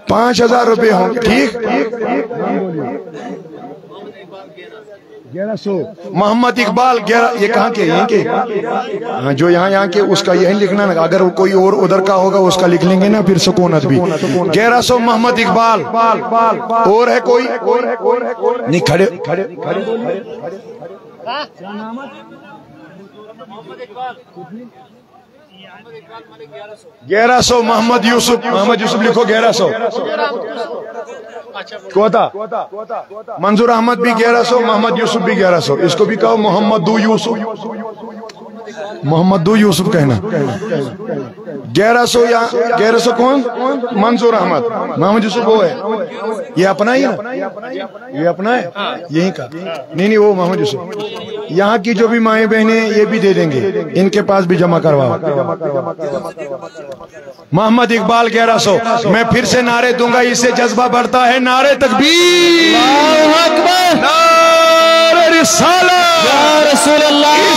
5000 روپے ہوں گے، ٹھیک۔ 1100 محمد اقبال 11، یہ کہاں کے؟ یہیں کے؟ ہاں، جو یہاں کے اس کا یہیں لکھنا نا، اگر کوئی اور ادھر کا ہوگا اس کا لکھ لیں گے نا، پھر سکونت بھی۔ 1100 محمد اقبال۔ اور ہے کوئی؟ نہیں، کھڑے 1100 محمد یوسف، محمد یوسف لکھو 1100۔ کوتا منظور احمد بھی 1100، محمد یوسف بھی 1100۔ اس کو بھی کہو محمد دو یوسف، محمد دو یوسف کہنا۔ 1100 یا 1100 کون؟ منظور احمد، محمد یوسف وہ ہے، یہ اپنا ہی ہے، یہ اپنا ہے، یہیں کا نہیں وہ محمد یوسف۔ یہاں کی جو بھی مائیں بہنیں یہ بھی دے دیں گے، ان کے پاس بھی جمع کرواؤ۔ محمد اقبال 1100۔ میں پھر سے نعرے دوں گا، اس سے جذبہ بڑھتا ہے۔ نعرے تکبیر، اللہ اکبر، نعرے رسالت، یا رسول اللہ۔